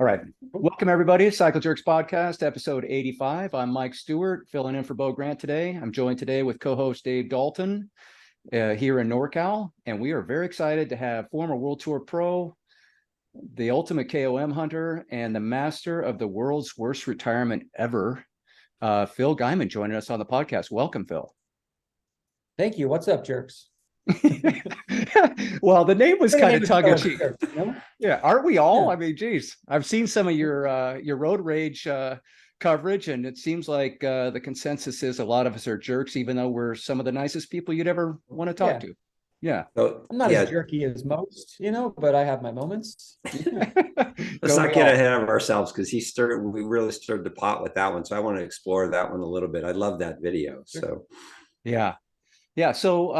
All right. Welcome, everybody. Cycle Jerks Podcast, episode 85. I'm Mike Stewart, filling in for Bo Grant today. I'm joined today with co-host Dave Dalton here in NorCal, and we are very excited to have former World Tour pro, the ultimate KOM hunter, and the master of the world's worst retirement ever, Phil Gaimon, joining us on the podcast. Welcome, Phil. Thank you. What's up, jerks? Well, the name was kind of tongue in cheek. No? Yeah, aren't we all? Yeah. I mean, geez, I've seen some of your road rage coverage, and it seems like the consensus is a lot of us are jerks, even though we're some of the nicest people you'd ever want to talk to. Yeah. So, I'm not as jerky as most, but I have my moments. let's not get ahead of ourselves because we really stirred the pot with that one. So I want to explore that one a little bit. I love that video. Sure. So yeah. So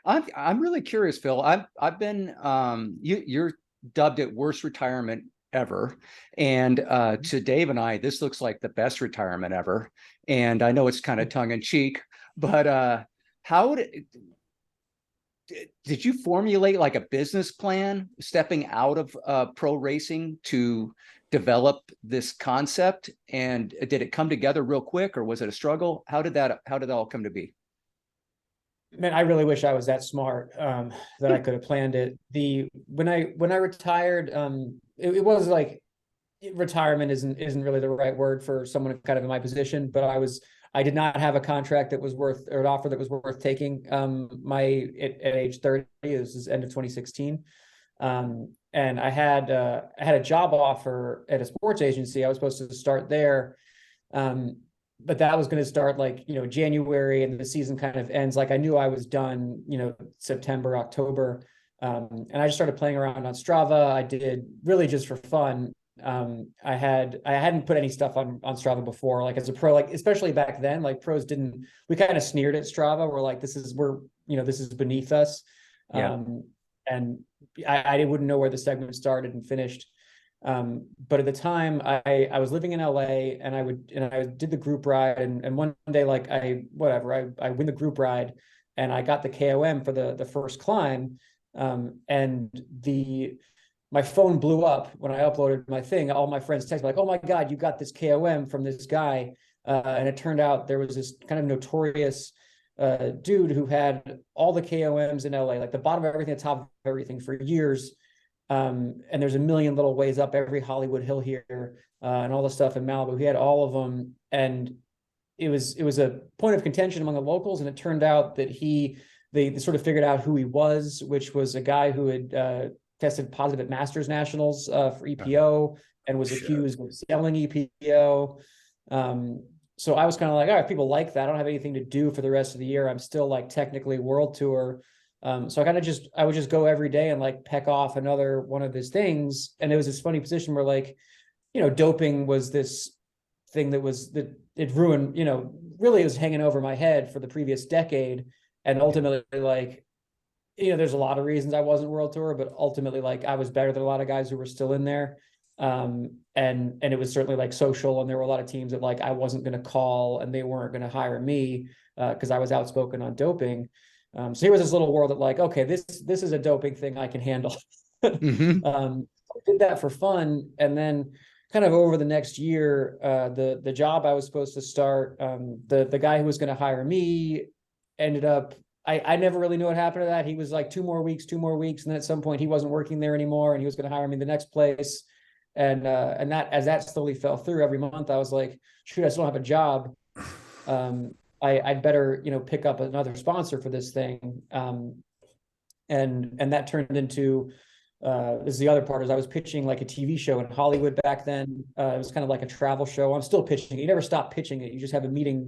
I'm really curious, Phil. I've been you're dubbed it worst retirement ever, and to Dave and I, this looks like the best retirement ever. And I know it's kind of tongue in cheek, but how did you formulate like a business plan stepping out of pro racing to develop this concept? And did it come together real quick, or was it a struggle? How did that all come to be? Man, I really wish I was that smart that I could have planned it. When I retired, it was like retirement isn't really the right word for someone kind of in my position, but I did not have a contract that was worth, or an offer that was worth taking. At age 30, this is end of 2016, and I had a job offer at a sports agency. I was supposed to start there. But that was going to start January, and the season kind of ends. Like I knew I was done, September, October. And I just started playing around on Strava. I did really just for fun. I hadn't put any stuff on Strava before, like as a pro, like especially back then, like pros we kind of sneered at Strava. We're like, this is beneath us. Yeah. And I wouldn't know where the segment started and finished. But at the time I was living in LA, and I did the group ride, and one day I win the group ride, and I got the KOM for the first climb. And my phone blew up when I uploaded my thing. All my friends texted me like, "Oh my God, you got this KOM from this guy." And it turned out there was this kind of notorious dude who had all the KOMs in LA, like the bottom of everything, the top of everything for years. And there's a million little ways up every Hollywood hill here, and all the stuff in Malibu. He had all of them, and it was a point of contention among the locals. And it turned out that they sort of figured out who he was, which was a guy who had tested positive at Masters Nationals for EPO, and was accused of selling EPO. So I was kind of like, all right, people like that. I don't have anything to do for the rest of the year. I'm still technically World Tour. So I would just go every day and peck off another one of his things. And it was this funny position where doping was this thing that it ruined, really was hanging over my head for the previous decade. And ultimately, there's a lot of reasons I wasn't World Tour, but ultimately I was better than a lot of guys who were still in there. And it was certainly social, and there were a lot of teams that I wasn't going to call, and they weren't going to hire me because I was outspoken on doping. So here was this little world that okay, this is a doping thing I can handle. Mm-hmm. I did that for fun. And then kind of over the next year, the job I was supposed to start, the guy who was going to hire me ended up, I never really knew what happened to that. He was 2 more weeks. And then at some point he wasn't working there anymore, and he was going to hire me the next place. And that, as that slowly fell through every month, I was like, shoot, I still don't have a job. I'd better, pick up another sponsor for this thing. And that turned into, this is the other part, is I was pitching a TV show in Hollywood back then. It was kind of like a travel show. I'm still pitching it. You never stop pitching it. You just have a meeting,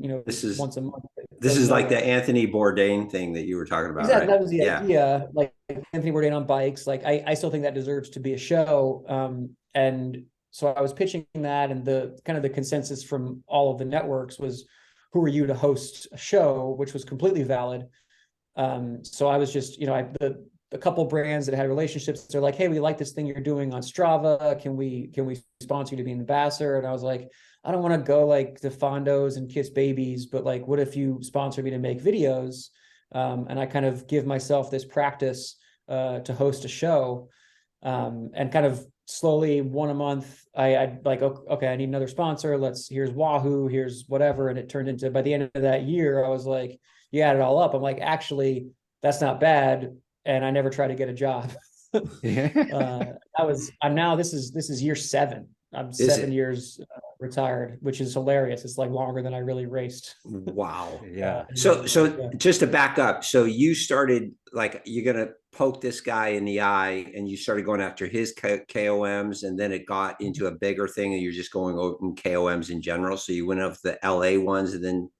once a month. This is like the Anthony Bourdain thing that you were talking about. Exactly. Right? That was the idea. Anthony Bourdain on bikes. I still think that deserves to be a show. And so I was pitching that, and the kind of the consensus from all of the networks was, who are you to host a show, which was completely valid. So I was just, a couple brands that had relationships, they're like, hey, we like this thing you're doing on Strava. Can we sponsor you to be an ambassador? And I was like, I don't want to go to Fondos and kiss babies, but what if you sponsor me to make videos? And I kind of give myself this practice to host a show, and kind of slowly one a month, I'd like, okay, I need another sponsor. Here's Wahoo, here's whatever. And it turned into, by the end of that year, I was like, you add it all up. I'm like, actually, that's not bad. And I never tried to get a job. Yeah. I'm now, this is year 7. I'm 7 years retired, which is hilarious. It's like longer than I really raced. Wow. Yeah. So just to back up, so you started like, you're gonna poke this guy in the eye, and you started going after his KOMs, and then it got into a bigger thing, and you're just going over KOMs in general. So you went up the LA ones, and then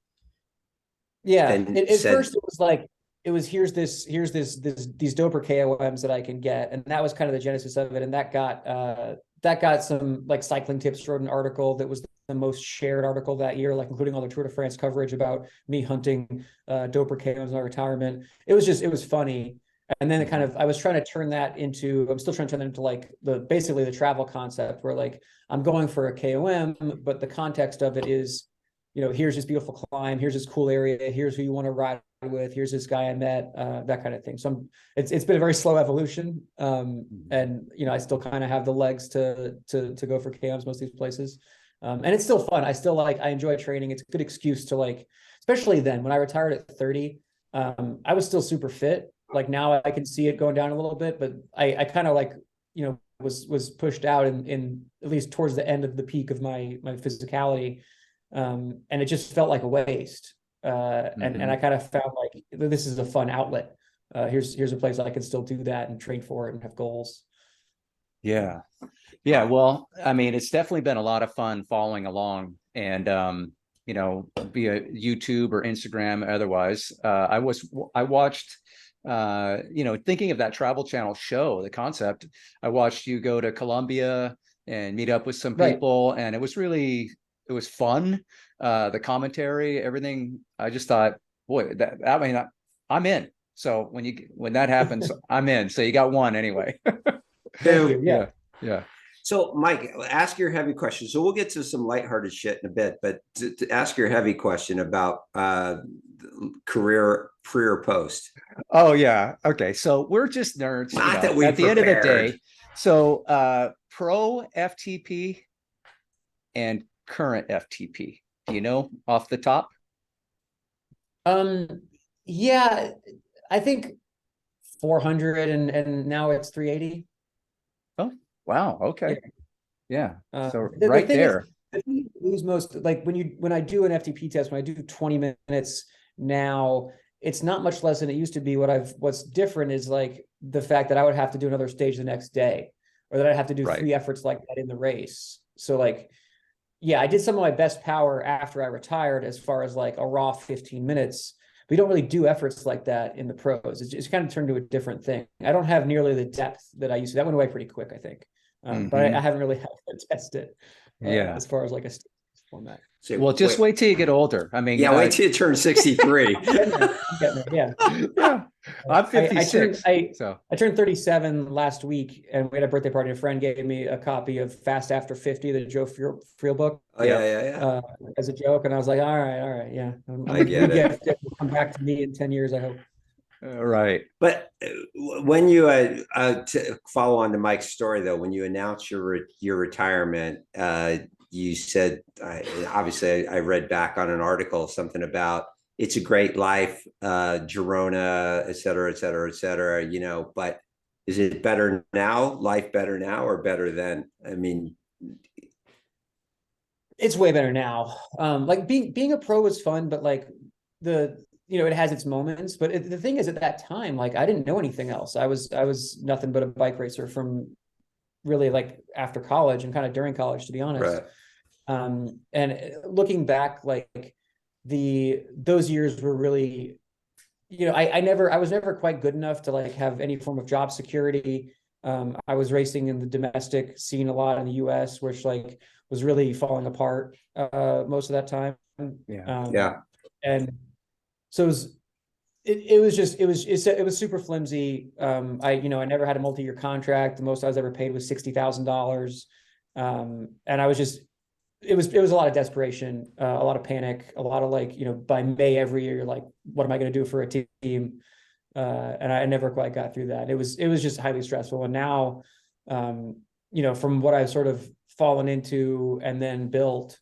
at first it was like, here's these doper KOMs that I can get, and that was kind of the genesis of it. And that got some, like, Cycling Tips wrote an article that was the most shared article that year, like including all the Tour de France coverage about me hunting doper KOMs in my retirement. It was funny. And then I was trying to turn that into, I'm still trying to turn that into like basically the travel concept, where like I'm going for a KOM, but the context of it is, here's this beautiful climb, here's this cool area, here's who you want to ride with, here's this guy I met, that kind of thing. So it's been a very slow evolution. And I still kind of have the legs to go for KOMs most of these places. And it's still fun. I enjoy training. It's a good excuse to, like, especially then when I retired at 30, I was still super fit. Like, now I can see it going down a little bit, but I kind of, like, was pushed out in at least towards the end of the peak of my physicality. And it just felt like a waste. And I kind of found like, this is a fun outlet. Here's a place I can still do that and train for it and have goals. Yeah. Yeah. Well, I mean, it's definitely been a lot of fun following along, and, via YouTube or Instagram, otherwise. I watched, thinking of that Travel Channel show, the concept, I watched you go to Colombia and meet up with some people, and it was fun. The commentary, everything. I just thought, boy, I'm in. So when that happens, I'm in. So you got one anyway. Thank you. Yeah. Yeah. So, Mike, ask your heavy question. So we'll get to some lighthearted shit in a bit, but to ask your heavy question about career pre or post. Oh yeah. Okay. So we're just nerds. Not that we at the end of the day. So pro FTP and current FTP. Do you know off the top? Yeah, I think 400 and now it's 380. Oh, wow. Okay. Yeah. So the right there. The thing you lose most, like when I do an FTP test, when I do 20 minutes now, it's not much less than it used to be. What's different is like the fact that I would have to do another stage the next day, or that I'd have to do 3 efforts like that in the race. So like, yeah, I did some of my best power after I retired, as far as like a raw 15 minutes. We don't really do efforts like that in the pros. It's kind of turned to a different thing. I don't have nearly the depth that I used to. That went away pretty quick, I think. But I haven't really had to test it. As far as like a format. So, well, just wait till you get older. I mean, wait till you turn 63. I'm getting there. Yeah. Yeah. I'm 56. I turned 37 last week, and we had a birthday party. A friend gave me a copy of Fast After 50, the Joe Friel book. Oh, yeah. As a joke. And I was like, all right. Yeah. I get it. It will come back to me in 10 years, I hope. Right. But when you to follow on to Mike's story, though, when you announced your retirement, you said, obviously I read back on an article, something about it's a great life, Girona, et cetera, but is it better now, life better now, or better then? I mean, it's way better now. Like being a pro was fun, but like it has its moments. But the thing is, at that time, like, I didn't know anything else. I was nothing but a bike racer from really like after college and kind of during college, to be honest. Right. And looking back, like those years were really, I was never quite good enough to like have any form of job security. I was racing in the domestic scene a lot in the US, which like was really falling apart most of that time. And so it was super flimsy. I never had a multi-year contract. The most I was ever paid was $60,000. And I was just, it was a lot of desperation, a lot of panic, a lot of like, by May every year, you're like, what am I going to do for a team? And I never quite got through that. It was just highly stressful. And now, from what I've sort of fallen into and then built,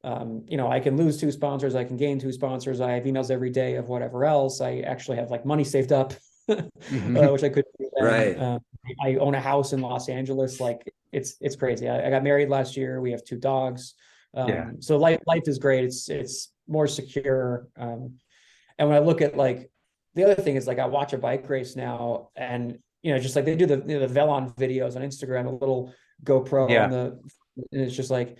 I can lose 2 sponsors, I can gain 2 sponsors. I have emails every day of whatever else. I actually have like money saved up, which I could do then. Right. I own a house in Los Angeles. Like it's crazy. I got married last year. We have 2 dogs. Yeah. So life is great. It's more secure. And when I look at like the other thing is like I watch a bike race now, and just like they do the Velon videos on Instagram, a little GoPro Yeah. on and it's just like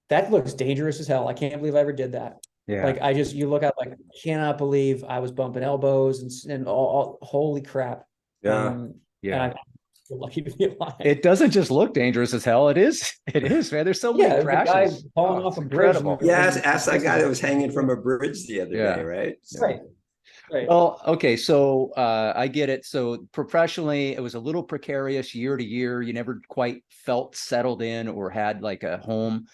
that looks dangerous as hell. I can't believe I ever did that. Yeah. Like you look at like I cannot believe I was bumping elbows and all holy crap. Yeah. Yeah. And I'm lucky to be alive. It doesn't just look dangerous as hell. It is, man. There's so many Yeah, the guy crashes. falling Oh, off it's a bridge. incredible. Yeah, ask that guy that was hanging from a bridge the other Yeah. day, right? Right. Right. Well, okay, so I get it. So professionally, it was a little precarious year to year. You never quite felt settled in or had like a home.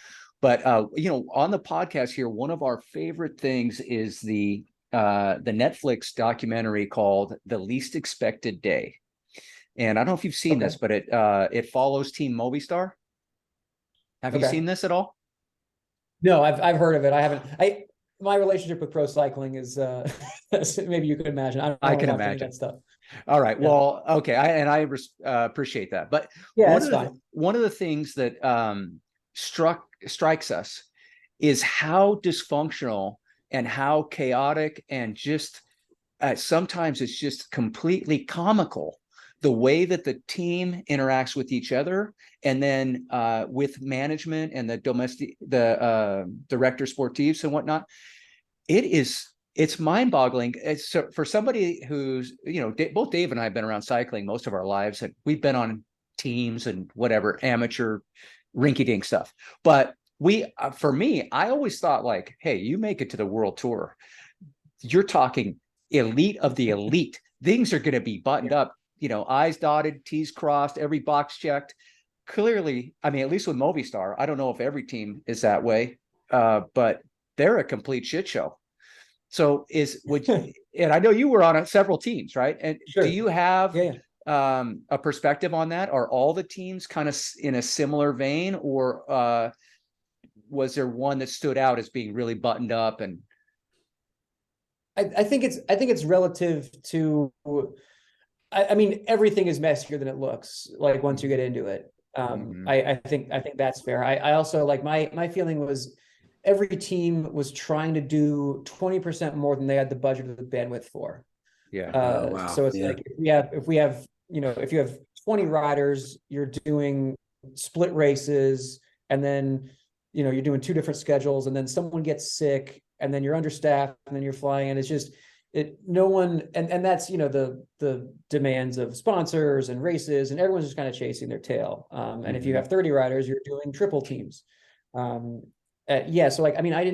But on the podcast here, one of our favorite things is the Netflix documentary called The Least Expected Day. And I don't know if you've seen this, but it follows Team Movistar. Have you seen this at all? No, I've heard of it. I haven't. My relationship with pro cycling is maybe you could imagine. I don't can watch imagine any of that stuff. All right. Yeah. Well, okay. I appreciate that. But Yeah, one of the things that strikes us is how dysfunctional and how chaotic and just sometimes it's just completely comical the way that the team interacts with each other, and then with management and the director sportifs and whatnot. It's mind-boggling. It's for somebody who's, both Dave and I have been around cycling most of our lives, and we've been on teams and whatever amateur rinky-dink stuff. But for me, I always thought like, hey, you make it to the World Tour, you're talking elite of the elite. Things are going to be buttoned up, I's dotted, T's crossed, every box checked. Clearly, I mean, at least with Movistar, I don't know if every team is that way, but they're a complete shit show. So and I know you were on several teams, right? And Sure. Do you have a perspective on that? Are all the teams kind of in a similar vein, or was there one that stood out as being really buttoned up? And I think it's relative to. I mean, everything is messier than it looks like once you get into it. I think that's fair. I also like my feeling was every team was trying to do 20% more than they had the budget or the bandwidth for. Yeah. Wow. So it's like if we have if you have 20 riders, you're doing split races, and then you're doing 2 different schedules, and then someone gets sick, and then you're understaffed, and then you're flying, and it's just no one, and that's the demands of sponsors and races, and everyone's just kind of chasing their tail. And if you have 30 riders, you're doing triple teams. So like, I mean, I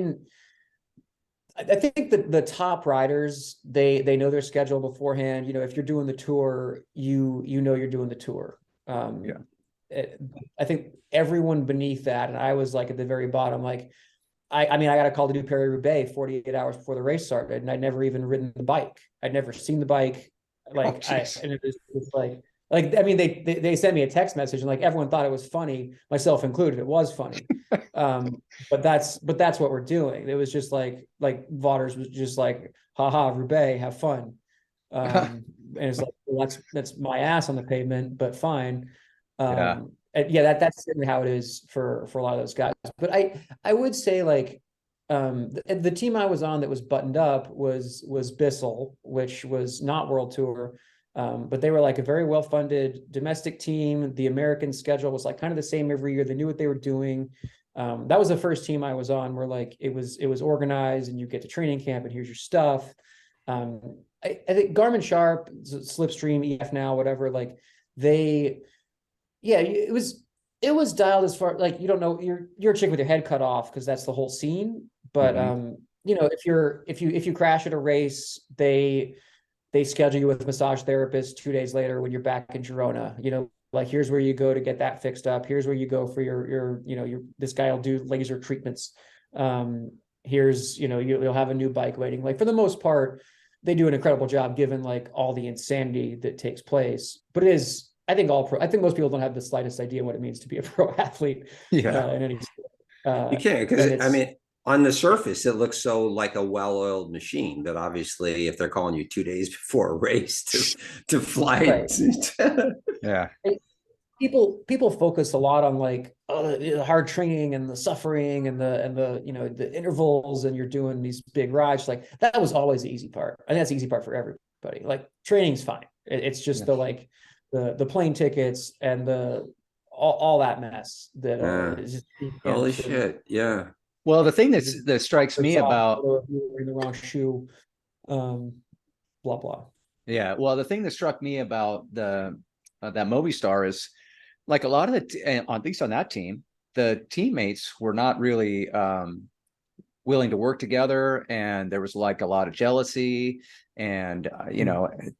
think that the top riders, they know their schedule beforehand. If you're doing the tour, you're doing the tour. I think everyone beneath that, and I was like at the very bottom, like I mean, I got a call to do Paris-Roubaix 48 hours before the race started, and I'd never even ridden the bike. I'd never seen the bike. Like, and it was like, I mean, they sent me a text message, and like everyone thought it was funny, myself included. It was funny, but that's what we're doing. It was just like Vaughters was just like, haha, Roubaix, have fun, and it's like, well, that's my ass on the pavement, but fine. And that's certainly how it is for a lot of those guys. But I would say like the team I was on that was buttoned up was Bissell, which was not World Tour, but they were like a very well-funded domestic team. The American schedule was like kind of the same every year. They knew what they were doing. That was the first team I was on where like it was organized, and you get to training camp and here's your stuff. I think Garmin Sharp, Slipstream, EF Now, whatever, like it was dialed as far like you're a chick with your head cut off because that's the whole scene. But if you crash at a race, they schedule you with a massage therapist 2 days later when you're back in Girona. Like here's where you go to get that fixed up. Here's where you go for your this guy will do laser treatments. Here's you'll have a new bike waiting. Like for the most part, they do an incredible job given like all the insanity that takes place. But it is. I think most people don't have the slightest idea what it means to be a pro athlete Yeah. in any sport. You can't, And because I it's mean, on the surface, it looks so like a well-oiled machine, but obviously, if they're calling you 2 days before a race to fly, right. Yeah. People focus a lot on like the hard training and the suffering and the the intervals, and you're doing these big rides. Like that was always the easy part, and that's the easy part for everybody. Like training's fine. It's just the plane tickets and the all that mess that is just holy shit, yeah. Well, the thing that strikes me about wearing the wrong shoe, blah blah. Yeah, well, the thing that struck me about the that Movistar is like a lot of at least on that team, the teammates were not really willing to work together, and there was like a lot of jealousy. And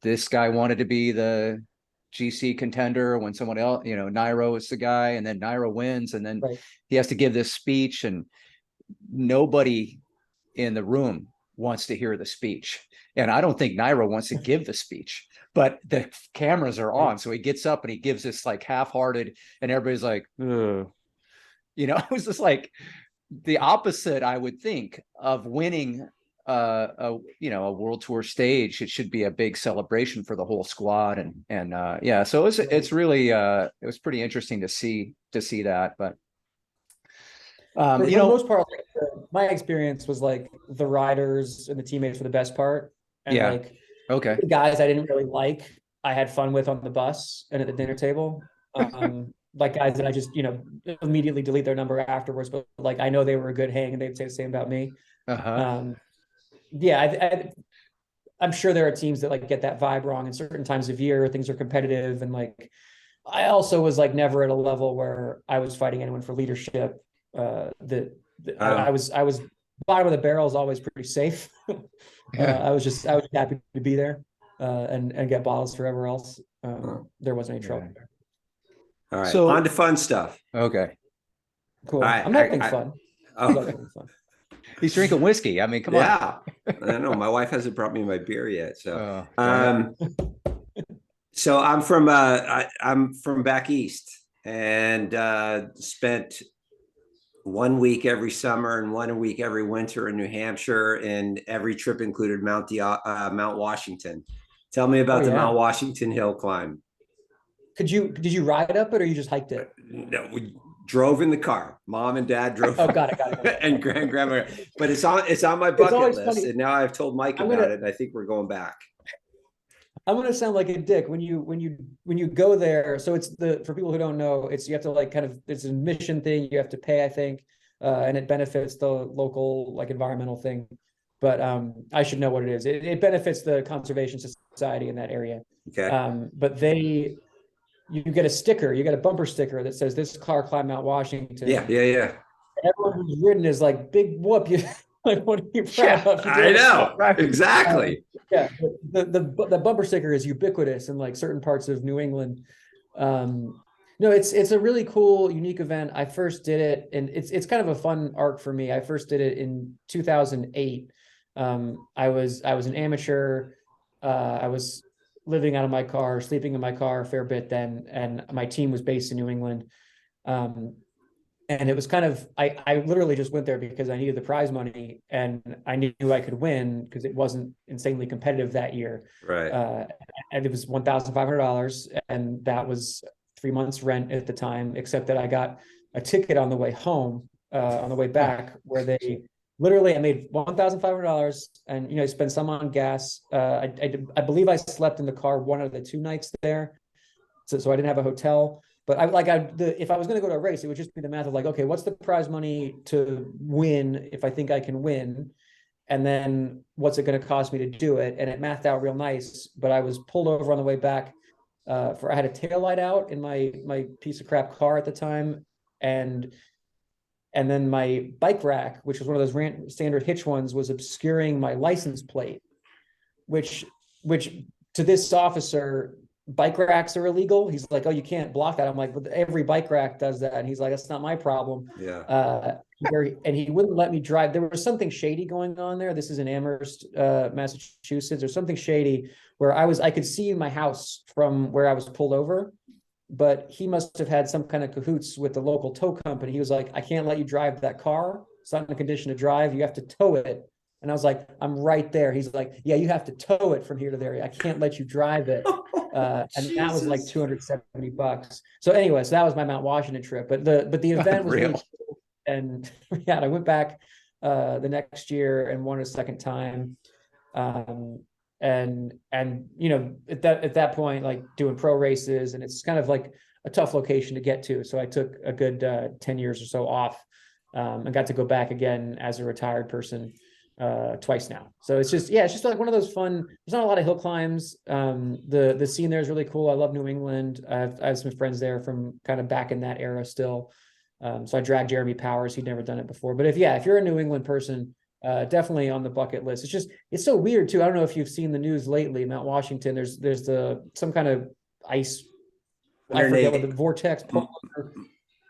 this guy wanted to be the GC contender when someone else, Nairo is the guy, and then Nairo wins, and then he has to give this speech, and nobody in the room wants to hear the speech. And I don't think Nairo wants to give the speech, but the cameras are on. So he gets up and he gives this like half-hearted, and everybody's like, ugh. It was just like the opposite, I would think, of winning a world tour stage. It should be a big celebration for the whole squad. And so it's really it was pretty interesting to see that. But for the most part, my experience was like the riders and the teammates were the best part. And the guys I didn't really like, I had fun with on the bus and at the dinner table. Like guys that I just, immediately delete their number afterwards, but like, I know they were a good hang and they'd say the same about me. I'm sure there are teams that like get that vibe wrong in certain times of year, things are competitive. And like, I also was like never at a level where I was fighting anyone for leadership. I was bottom of the barrel is always pretty safe. I was happy to be there and get bottles forever else. There wasn't any trouble. All right, so on to fun stuff. Okay, cool. I'm not having fun. He's drinking whiskey. I mean, come on. I don't know. My wife hasn't brought me my beer yet. So, so I'm from back east, and spent 1 week every summer and 1 week every winter in New Hampshire, and every trip included Mount Washington. Tell me about the Mount Washington hill climb. Did you ride up it, or you just hiked it? No, we drove in the car. Mom and Dad drove. Got it. And grandma. But it's on my bucket list, funny. And now I've told Mike about it, and I think we're going back. I'm gonna sound like a dick when you go there. So it's for people who don't know, you have to like it's an admission thing. You have to pay, I think, and it benefits the local like environmental thing. But I should know what it is. It benefits the conservation society in that area. Okay. But you get a sticker. You get a bumper sticker that says this car climbed Mount Washington. Yeah. And everyone who's ridden is like, big whoop. You like, what are you proud of? I know. Exactly. The bumper sticker is ubiquitous in like certain parts of New England. No, it's a really cool, unique event. I first did it, and it's kind of a fun arc for me. I first did it in 2008. I was an amateur. I was living out of my car, sleeping in my car a fair bit then, and my team was based in New England. And it was kind of, I literally just went there because I needed the prize money, and I knew I could win because it wasn't insanely competitive that year. Right. And it was $1,500, and that was 3 months rent at the time, except that I got a ticket on the way home, on the way back, where they literally, I made $1,500, and, I spent some on gas. I believe I slept in the car one of the 2 nights there. So I didn't have a hotel. But if I was going to go to a race, it would just be the math of like, okay, what's the prize money to win if I think I can win? And then what's it going to cost me to do it? And it mathed out real nice. But I was pulled over on the way back I had a taillight out in my piece of crap car at the time. And then my bike rack, which was one of those standard hitch ones, was obscuring my license plate, which to this officer, bike racks are illegal. He's like, oh, you can't block that. I'm like, but every bike rack does that. And he's like, that's not my problem. Yeah. And he wouldn't let me drive. There was something shady going on there. This is in Amherst, Massachusetts. There's something shady where I could see my house from where I was pulled over. but he must have had some kind of cahoots with the local tow company. He was like, I can't let you drive that car. It's not in a condition to drive. You have to tow it. And I was like, I'm right there. He's like, yeah, you have to tow it from here to there. I can't let you drive it. And that was like $270. So anyways, that was my Mount Washington trip. But the event was really cool. And yeah, I went back the next year and won a second time. And you know, at that point, like doing pro races, and it's kind of like a tough location to get to. So I took a good 10 years or so off, and got to go back again as a retired person twice now. So it's just like one of those fun. There's not a lot of hill climbs. The scene there is really cool. I love New England. I have some friends there from kind of back in that era still. So I dragged Jeremy Powers. He'd never done it before. But if you're a New England person, definitely on the bucket list. It's so weird too. I don't know if you've seen the news lately. Mount Washington, there's some kind of ice. I forget what the vortex,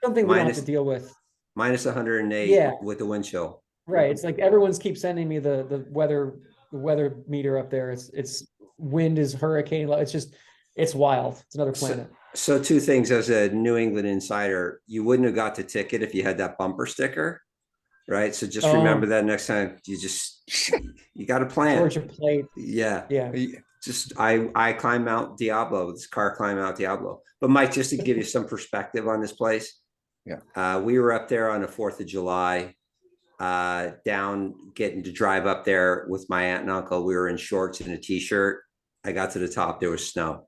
something we don't have to deal with. Minus 108 with the wind chill. Right. It's like everyone's keeps sending me the weather meter up there. It's wind is hurricane. It's wild. It's another planet. So two things as a New England insider, you wouldn't have got the ticket if you had that bumper sticker, right? So just remember that next time you got a plan. Georgia plate. Yeah. Yeah. Just I climb Mount Diablo. This car climbed Mount Diablo. But Mike, just to give you some perspective on this place. Yeah. We were up there on the 4th of July. Down getting to drive up there with my aunt and uncle. We were in shorts and a t-shirt. I got to the top, there was snow.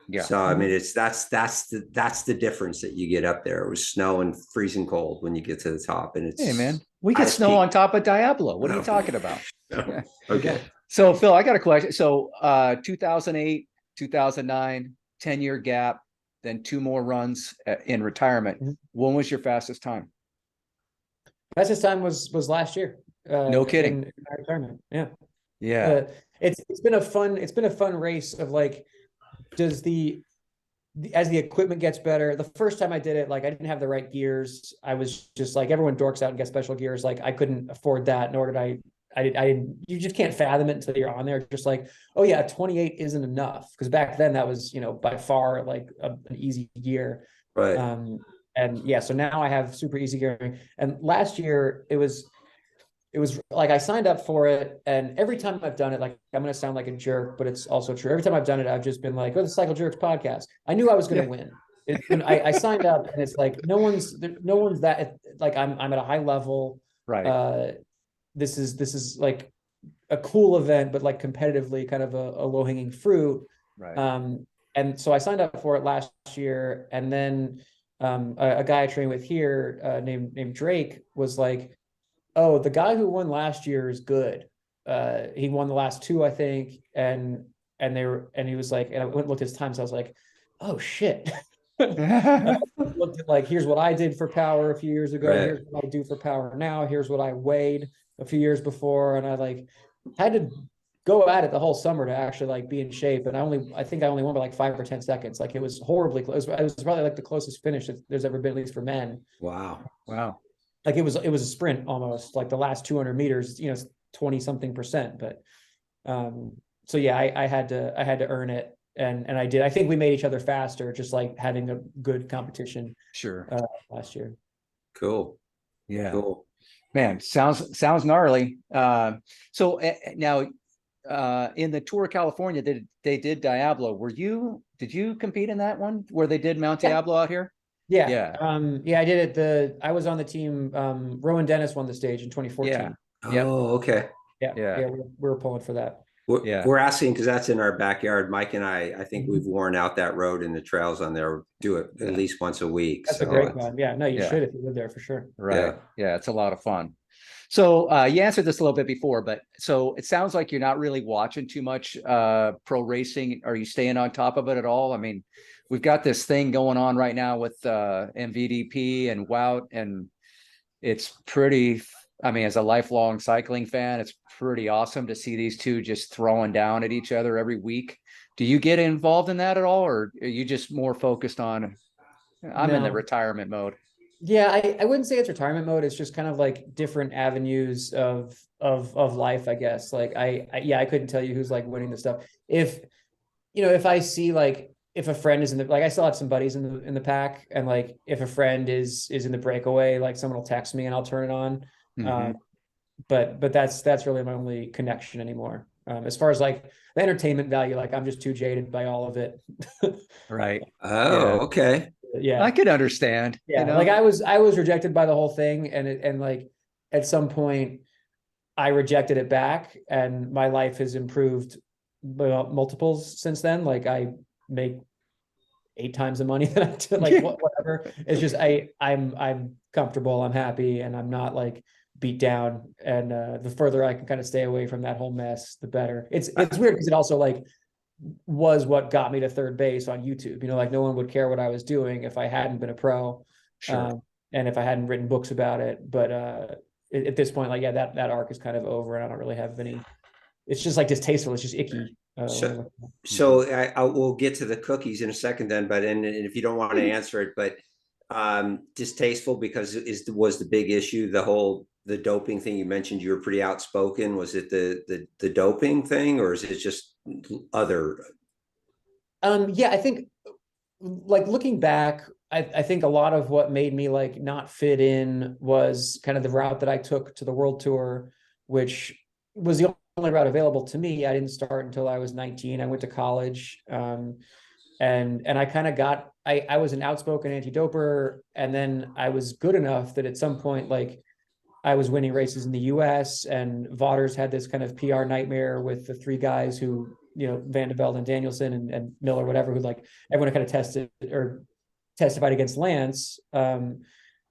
Yeah. So I mean, that's the difference that you get up there. It was snow and freezing cold when you get to the top. And hey man, we get snow on top of Diablo. What are you talking about? Okay. So Phil, I got a question. So 2008, 2009, 10-year gap, then 2 more runs in retirement. When was your fastest time? Fastest time was last year. No kidding. In my retirement. Yeah. Yeah. It's been a fun race of like, as the equipment gets better. The first time I did it, like I didn't have the right gears. I was just like, everyone dorks out and gets special gears. Like I couldn't afford that, nor did I didn't, you just can't fathom it until you're on there. Just like, oh yeah, 28 isn't enough. Because back then that was, by far like an easy gear. Right. And yeah, so now I have super easy gearing. And last year it was like I signed up for it, and every time I've done it, like I'm going to sound like a jerk, but it's also true. Every time I've done it, I've just been like, "Oh, the Cycle Jerks podcast." I knew I was going to win. I signed up, and it's like no one's that like I'm at a high level. Right. This is like a cool event, but like competitively kind of a low hanging fruit. Right. And so I signed up for it last year, and then a guy I train with here named Drake was like, oh, the guy who won last year is good. He won the last 2, I think. And he was like, and I went and looked at his times. I was like, oh shit. Looked at like, here's what I did for power a few years ago. Right. Here's what I do for power now. Here's what I weighed a few years before. And I like had to go at it the whole summer to actually like be in shape. And I think I only won by like 5 or 10 seconds. Like it was horribly close. It was probably like the closest finish that there's ever been, at least for men. Wow. Like it was a sprint almost, like the last 200 meters, 20 something percent. But so yeah, I had to earn it, and I did. I think we made each other faster, just like having a good competition. Sure. Last year. Cool. Yeah. Cool. Man, sounds gnarly. So now in the Tour of California, they did Diablo. Did you compete in that one where they did Mount Diablo out here? Yeah. I did it. I was on the team. Rowan Dennis won the stage in 2014. Yeah. Oh, okay. Yeah. We were pulling for that. We're asking because that's in our backyard. Mike and I think we've worn out that road and the trails on there. Do it at least once a week. That's a great one. Yeah. No, you should if you live there for sure. Right. Yeah. It's a lot of fun. So you answered this a little bit before, but so it sounds like you're not really watching too much pro racing. Are you staying on top of it at all? I mean, we've got this thing going on right now with MVDP and Wout, and it's pretty, I mean, as a lifelong cycling fan, it's pretty awesome to see these two just throwing down at each other every week. Do you get involved in that at all, or are you just more focused on, in the retirement mode? Yeah, I wouldn't say it's retirement mode. It's just kind of like different avenues of life, I guess. Like I couldn't tell you who's like winning the stuff. If I see like if a friend is in the, like, I still have some buddies in the pack, and like if a friend is in the breakaway, like someone will text me and I'll turn it on. Mhm. But that's really my only connection anymore. As far as like the entertainment value, like I'm just too jaded by all of it. Right. Oh, okay. Yeah. I could understand, Yeah. Like I was rejected by the whole thing, and like at some point I rejected it back, and my life has improved by multiples since then. Like I make 8 times the money that I did, like whatever. It's just I'm comfortable, I'm happy, and I'm not like beat down. And the further I can kind of stay away from that whole mess, the better. It's weird because it also like was what got me to third base on YouTube. Like no one would care what I was doing if I hadn't been a pro. Sure. And if I hadn't written books about it. But at this point, like, yeah, that arc is kind of over, and I don't really have any. It's just like distasteful. It's just icky. I will get to the cookies in a second then, but and if you don't want to answer it, but distasteful because was the big issue the doping thing you mentioned? You were pretty outspoken. Was it the doping thing, or is it just other? Yeah, I think like looking back, I think a lot of what made me like not fit in was kind of the route that I took to the world tour, which was the only route available to me. I didn't start until I was 19. I went to college. And I kind of I was an outspoken anti-doper, and then I was good enough that at some point, like I was winning races in the US, and Vaughters had this kind of PR nightmare with the 3 guys who, Van de Velde and Danielson and Miller, whatever, who like everyone kind of tested or testified against Lance. And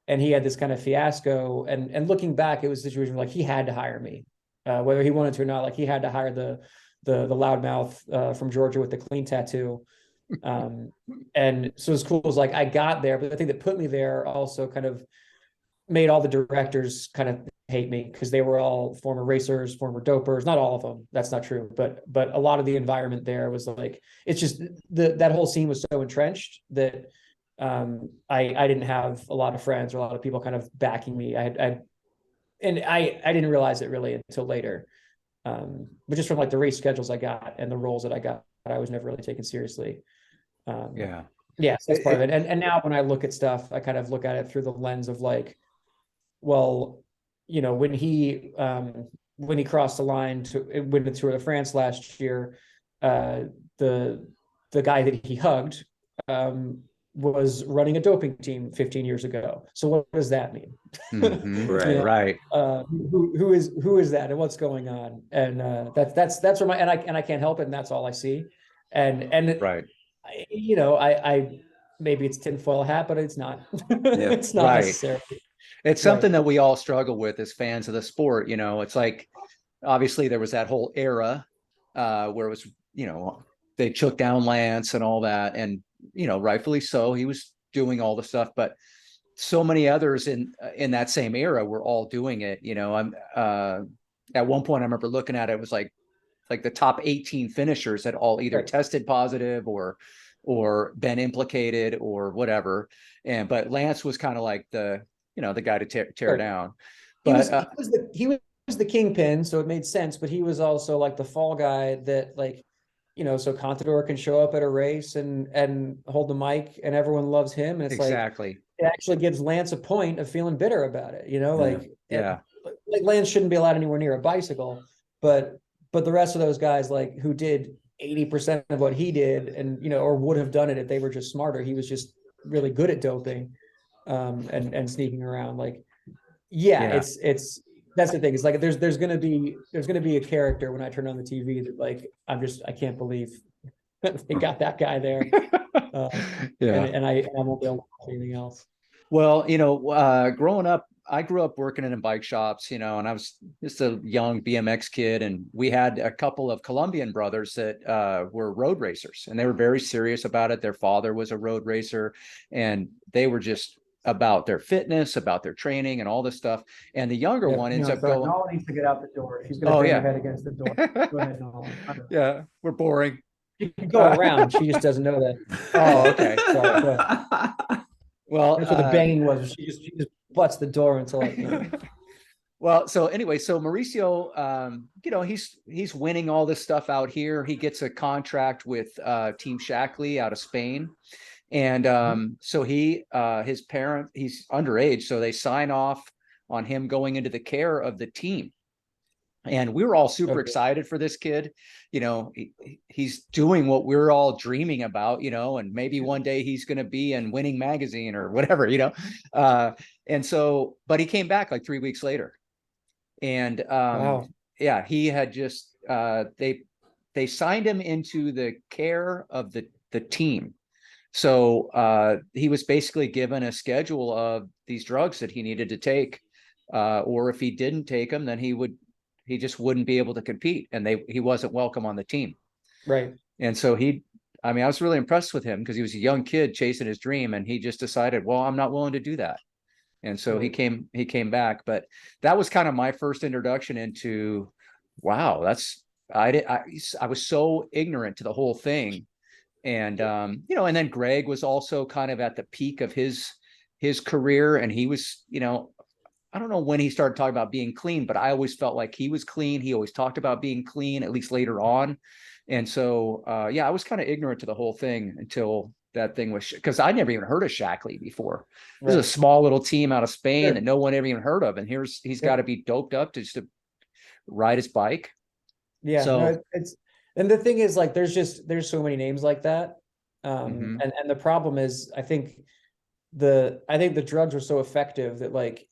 he had this kind of fiasco. And looking back, it was a situation where like he had to hire me, whether he wanted to or not. Like he had to hire the loudmouth from Georgia with the clean tattoo. And so as cool as like I got there, but the thing that put me there also kind of made all the directors kind of hate me because they were all former racers, former dopers. Not all of them, that's not true, but a lot of the environment there was like, it's just that whole scene was so entrenched that I didn't have a lot of friends or a lot of people kind of backing me. I didn't realize it really until later. But just from like the race schedules I got and the roles that I got, I was never really taken seriously. Yeah. Yeah, so that's part of it. And now when I look at stuff, I kind of look at it through the lens of like, well, when he crossed the line to win the Tour de France last year, the guy that he hugged was running a doping team 15 years ago. So what does that mean? Mhm. Right. Who is that, and what's going on? And that's where I can't help it, and that's all I see. And Right. I maybe it's tinfoil hat, but it's not. It's not necessary. It's something that we all struggle with as fans of the sport. It's like, obviously there was that whole era where it was, they took down Lance and all that, and rightfully so, he was doing all the stuff, but so many others in that same era were all doing it. I'm at one point I remember looking at it, it was like the top 18 finishers had all either tested positive or been implicated or whatever. But Lance was kind of like the guy to tear down. But he was the kingpin, so it made sense. But he was also like the fall guy that like, so Contador can show up at a race and hold the mic, and everyone loves him. And it's exactly. Like it actually gives Lance a point of feeling bitter about it. Like Lance shouldn't be allowed anywhere near a bicycle, but the rest of those guys, like who did 80% of what he did, and or would have done it if they were just smarter. He was just really good at doping, and sneaking around. Like, it's that's the thing. It's like there's gonna be a character when I turn on the TV that like I can't believe they got that guy there. And I won't be able to watch anything else. Well, growing up, I grew up working in bike shops, and I was just a young BMX kid, and we had a couple of Colombian brothers that were road racers, and they were very serious about it. Their father was a road racer, and they were just about their fitness, about their training, and all this stuff. And the younger one ends up going. Nolan needs to get out the door. She's going to bang her head against the door. Go ahead, Nolan. Yeah, we're boring. She can go around. She just doesn't know that. Oh, okay. Sorry, well, that's what the banging was. She just butts the door until Well, so anyway, so Mauricio, he's winning all this stuff out here. He gets a contract with Team Shackley out of Spain. And so he's underage, so they sign off on him going into the care of the team. And we were all super excited for this kid. He's doing what we're all dreaming about, and maybe one day he's going to be in Winning Magazine or whatever, and so, but he came back like 3 weeks later. And Wow. yeah, he had just they signed him into the care of the team. So he was basically given a schedule of these drugs that he needed to take, or if he didn't take them, then he just wouldn't be able to compete, and he wasn't welcome on the team. Right. And so I was really impressed with him because he was a young kid chasing his dream, and he just decided, well, I'm not willing to do that. And so he came back. But that was kind of my first introduction into, wow, I was so ignorant to the whole thing. And and then Greg was also kind of at the peak of his career, and he was, I don't know when he started talking about being clean, but I always felt like he was clean. He always talked about being clean, at least later on. And so I was kind of ignorant to the whole thing until that thing was, because I never even heard of Shackley before. Right. This is a small little team out of Spain that no one ever even heard of, and he's got to be doped up to ride his bike. Yeah, so and the thing is, like, there's so many names like that. And the problem is, I think the drugs were so effective that, like,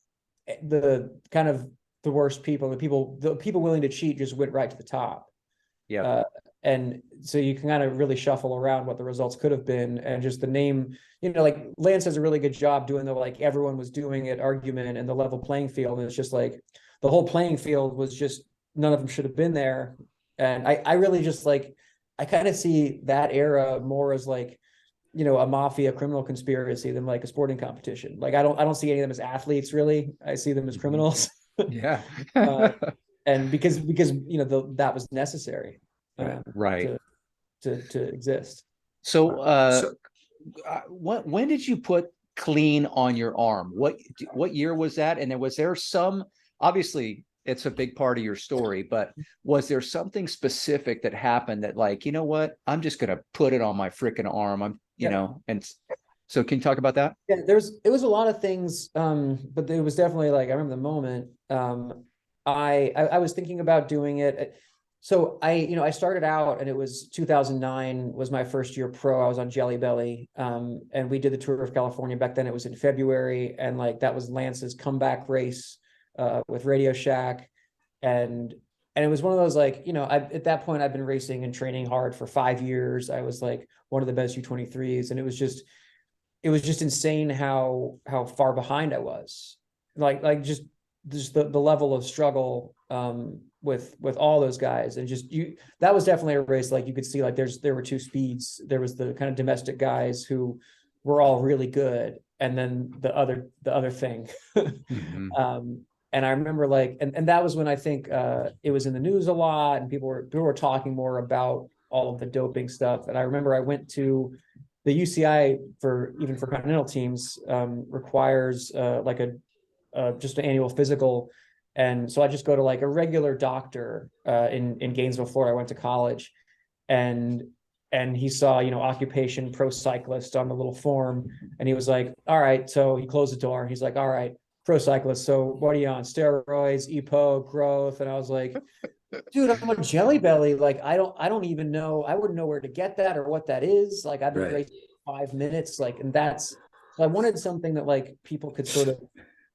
the kind of the worst people, the people willing to cheat just went right to the top. Yeah. And so you can kind of really shuffle around what the results could have been, and just the name, like Lance does a really good job doing the, like, everyone was doing it argument and the level playing field. And it's just like the whole playing field was just, none of them should have been there. And I really just, like, I kind of see that era more as like, a mafia criminal conspiracy than like a sporting competition. Like, I don't see any of them as athletes, really. I see them as criminals. Yeah. And because that was necessary. Right. To exist. So when did you put clean on your arm? What year was that? And was there some, obviously it's a big part of your story, but was there something specific that happened that, like, you know what, I'm just going to put it on my freaking arm. And so can you talk about that? Yeah, it was a lot of things. But it was definitely, like, I remember the moment. I was thinking about doing it. So I started out, and it was 2009 was my first year pro. I was on Jelly Belly. And we did the Tour of California. Back then it was in February. And, like, that was Lance's comeback race with Radio Shack. And it was one of those, like, at that point I've been racing and training hard for 5 years. I was, like, one of the best U23s. And it was just insane how far behind I was. Like just the level of struggle with all those guys. And that was definitely a race. Like, you could see, like, there were two speeds. There was the kind of domestic guys who were all really good, and then the other thing. And I remember, like, and that was when I think it was in the news a lot, and people were talking more about all of the doping stuff. And I remember I went to the UCI for continental teams requires like just an annual physical. And so I just go to, like, a regular doctor in Gainesville, Florida. I went to college, and he saw, occupation pro cyclist on the little form. And he was like, all right. So he closed the door. He's like, all right, pro cyclist. So what are you on? Steroids, EPO, growth? And I was like, dude, I'm on Jelly Belly. Like, I don't even know. I wouldn't know where to get that or what that is. Like, I've been racing 5 minutes. Like, and I wanted something that, like, people could sort of,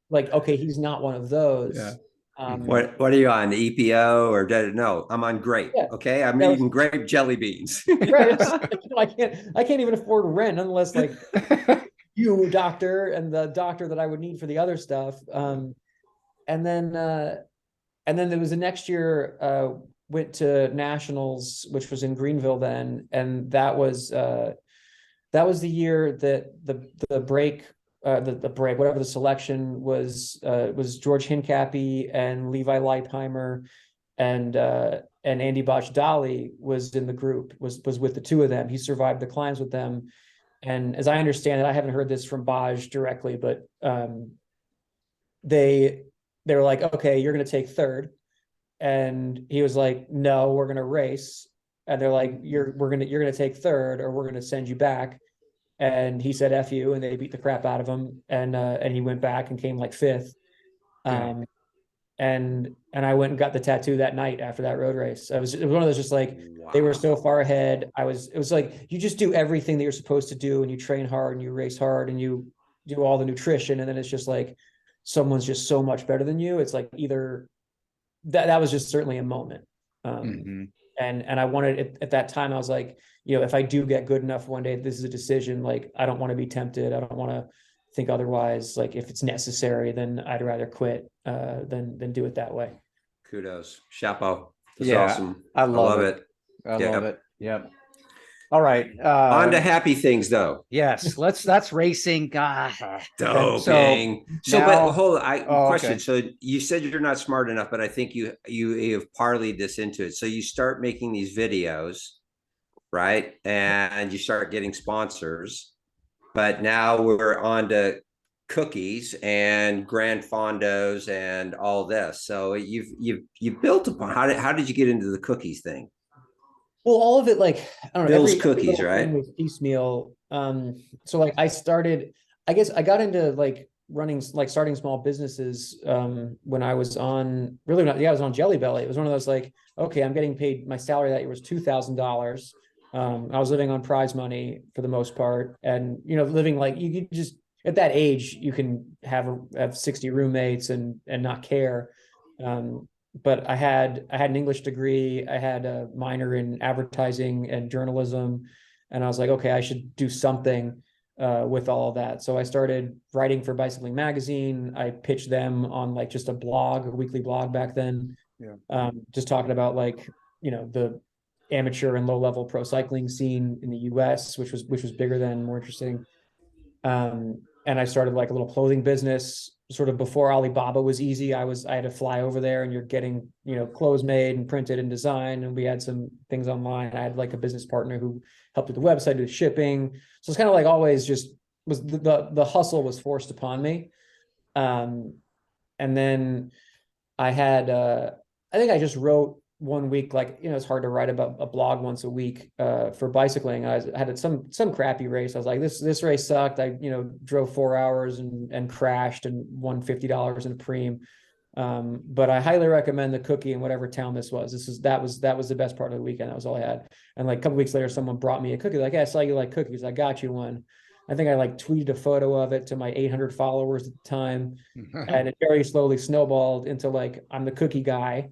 like, okay, he's not one of those. Yeah. What are you on, EPO or no? I'm on grape. Yeah. Okay, I'm eating grape jelly beans. Right. I can't even afford rent unless, like, you, doctor, and the doctor that I would need for the other stuff. And then there was the next year, went to nationals, which was in Greenville then, and that was the year that the break, whatever the selection was George Hincapie and Levi Leipheimer and Andy Bochdali was in the group, was with the two of them. He survived the climbs with them. And as I understand it, I haven't heard this from Baj directly, but they they were like, okay, you're going to take third. And he was like, no, we're going to race. And they're like, you're going to take third, or we're going to send you back. And he said, F you. And they beat the crap out of him. And he went back and came like fifth. Okay. And I went and got the tattoo that night after that road race. It was one of those, just like, they were so far ahead. It was like, you just do everything that you're supposed to do, and you train hard and you race hard and you do all the nutrition. And then it's just like, someone's just so much better than you. It's like, either that was just certainly a moment. And I wanted it at that time. I was like, if I do get good enough one day, this is a decision. Like, I don't want to be tempted. I don't want to think otherwise. Like, if it's necessary, then I'd rather quit than do it that way. Kudos. Chapeau. That's Yeah, awesome. I love it. I love it. Yep. All right. On to happy things, though. Yes, that's racing. Doping. So, now- but hold on. Question. Okay. So you said you're not smart enough, but I think you have parlayed this into it. So you start making these videos, right? And you start getting sponsors. But now we're on to cookies and grand fondos and all this. So you've built upon. How did you get into the cookies thing? Well, all of it, like, I don't know, Bill's every Cookies, little right? thing was piecemeal. So like, I guess I got into like starting small businesses when I was on, I was on Jelly Belly. It was one of those, like, okay, I'm getting paid, my salary that year was $2,000. I was living on prize money for the most part, and living like, you just, at that age, you can have 60 roommates and not care. But I had an English degree. I had a minor in advertising and journalism, and I was like, okay, I should do something with all of that. So I started writing for Bicycling Magazine. I pitched them on like just a weekly blog back then. Yeah. Just talking about, like, the amateur and low level pro cycling scene in the US, which was bigger then, more interesting. And I started like a little clothing business sort of before Alibaba was easy. I had to fly over there, and you're getting, clothes made and printed and designed. And we had some things online. I had like a business partner who helped with the website, with shipping. So it's kind of like, always just was the hustle was forced upon me. And then I had, I think I just wrote one week, like, it's hard to write about a blog once a week for bicycling. I had some crappy race. I was like, this race sucked. I drove 4 hours and crashed and won $50 in a preem. But I highly recommend the cookie in whatever town this was. That was the best part of the weekend. That was all I had. And like a couple weeks later, someone brought me a cookie. Like, hey, I saw you like cookies. I got you one. I think I like tweeted a photo of it to my 800 followers at the time, and it very slowly snowballed into like, I'm the cookie guy.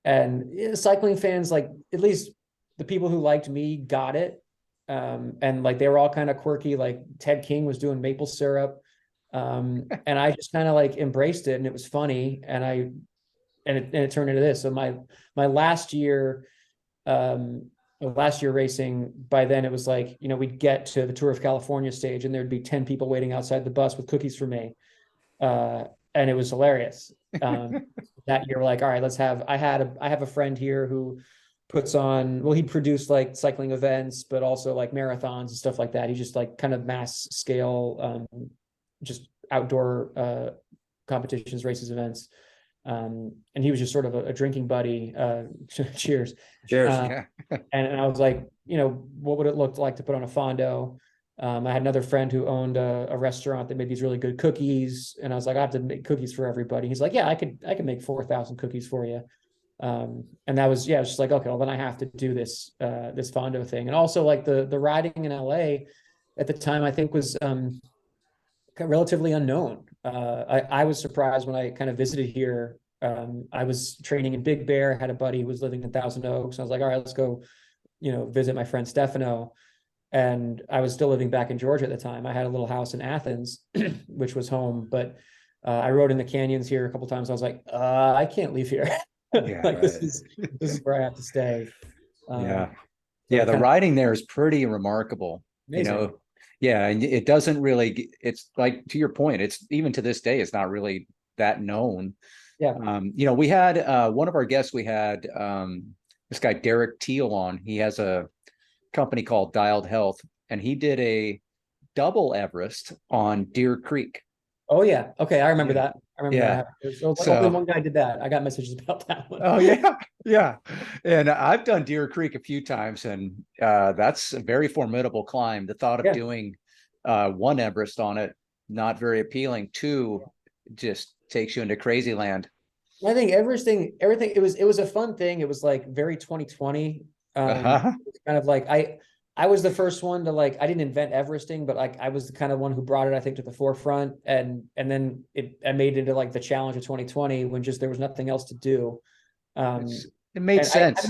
And cycling fans, like, at least the people who liked me got it. And like, they were all kind of quirky. Like, Ted King was doing maple syrup. And I just kind of like embraced it, and it was funny. And it turned into this. So my last year racing, by then it was like, we'd get to the Tour of California stage, and there'd be 10 people waiting outside the bus with cookies for me. And it was hilarious. That year, like, all right, I have a friend here who puts on, well, he produced like cycling events, but also like marathons and stuff like that. He just like kind of mass scale, just outdoor competitions, races, events. And he was just sort of a drinking buddy. Cheers. Cheers. And I was like, what would it look like to put on a fondo? I had another friend who owned a restaurant that made these really good cookies, and I was like, I have to make cookies for everybody. He's like, yeah, I could make 4,000 cookies for you. And that was, it was just like, okay, well then I have to do this fondo thing. And also, like, the riding in LA at the time, I think, was relatively unknown. I was surprised when I kind of visited here. I was training in Big Bear, had a buddy who was living in Thousand Oaks. I was like, all right, let's go, visit my friend Stefano. And I was still living back in Georgia at the time. I had a little house in Athens, which was home, but I rode in the canyons here a couple of times. I was like, I can't leave here. Yeah, like, this is where I have to stay. The of riding there is pretty remarkable. amazing. And it doesn't really, it's like, to your point, it's even to this day, it's not really that known. Yeah. We had one of our guests, we had this guy, Derek Teal, on. He has a company called Dialed Health, and he did a double Everest on Deer Creek. Oh yeah. Okay. I remember that. I remember Yeah. that happened. So So only one guy did that. I got messages about that one. oh yeah, yeah. And I've done Deer Creek a few times, and that's a very formidable climb. The thought of Yeah. doing one Everest on it, not very appealing. Two, just takes you into crazy land. I think everything, it was a fun thing. It was like very 2020. Uh-huh. It's kind of like I was the first one to like, I didn't invent Everesting, but like I was the kind of one who brought it, I think, to the forefront. And then I made it into like the challenge of 2020 when just there was nothing else to do. It made And sense.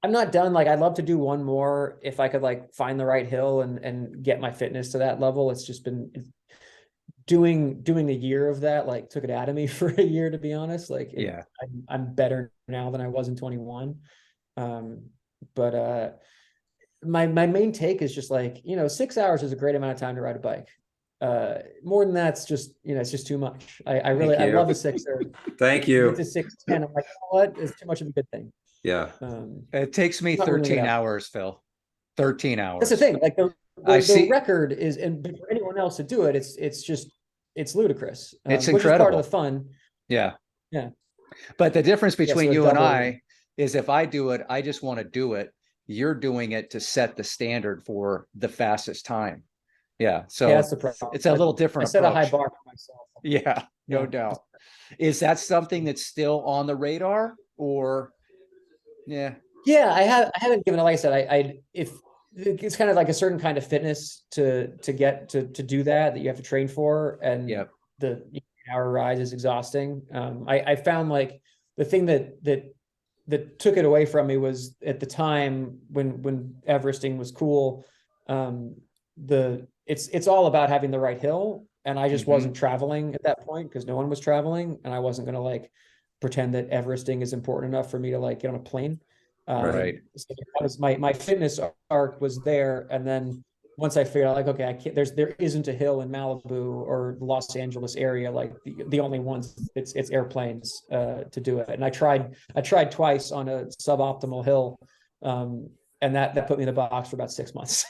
I'm not done. Like I'd love to do one more if I could like find the right hill and get my fitness to that level. It's just been doing a year of that, like took it out of me for a year, to be honest. Like Yeah. I'm better now than I was in 21. But my main take is just like, 6 hours is a great amount of time to ride a bike. More than that's just, it's just too much. I really, I you. love a sixer. Thank You you. get to 6:10. I'm like, you know what? It's too much of a good thing. Yeah. It takes me Not ruling it 13 out. hours, Phil. 13 That's the hours. thing. Like I the see. record is, and for anyone else to do it, it's ludicrous. It's Which is part of incredible. the fun. Yeah. Yeah. But the difference Yeah, between so you and double. I is if I do it, I just want to do it. You're doing it to set the standard for the fastest time. Yeah. Yeah, So that's the problem. it's a little I different set a high approach. bar for myself. Yeah, no Yeah. doubt. Is that something that's still on the radar or yeah? Yeah, I haven't given it, like I said, I if it's kind of like a certain kind of fitness to get to do that you have to train for, and Yep. the hour ride is exhausting. I found like the thing that took it away from me was at the time when Everesting was cool. It's all about having the right hill, and I just wasn't traveling at that point because no one was traveling, and I wasn't gonna like pretend that Everesting is important enough for me to like get on a plane. Right. So that was my fitness arc was there, and then once I figured out like, okay, I can't, there isn't a hill in Malibu or the Los Angeles area, like the only ones it's airplanes to do it. And I tried twice on a suboptimal hill, and that put me in the box for about 6 months.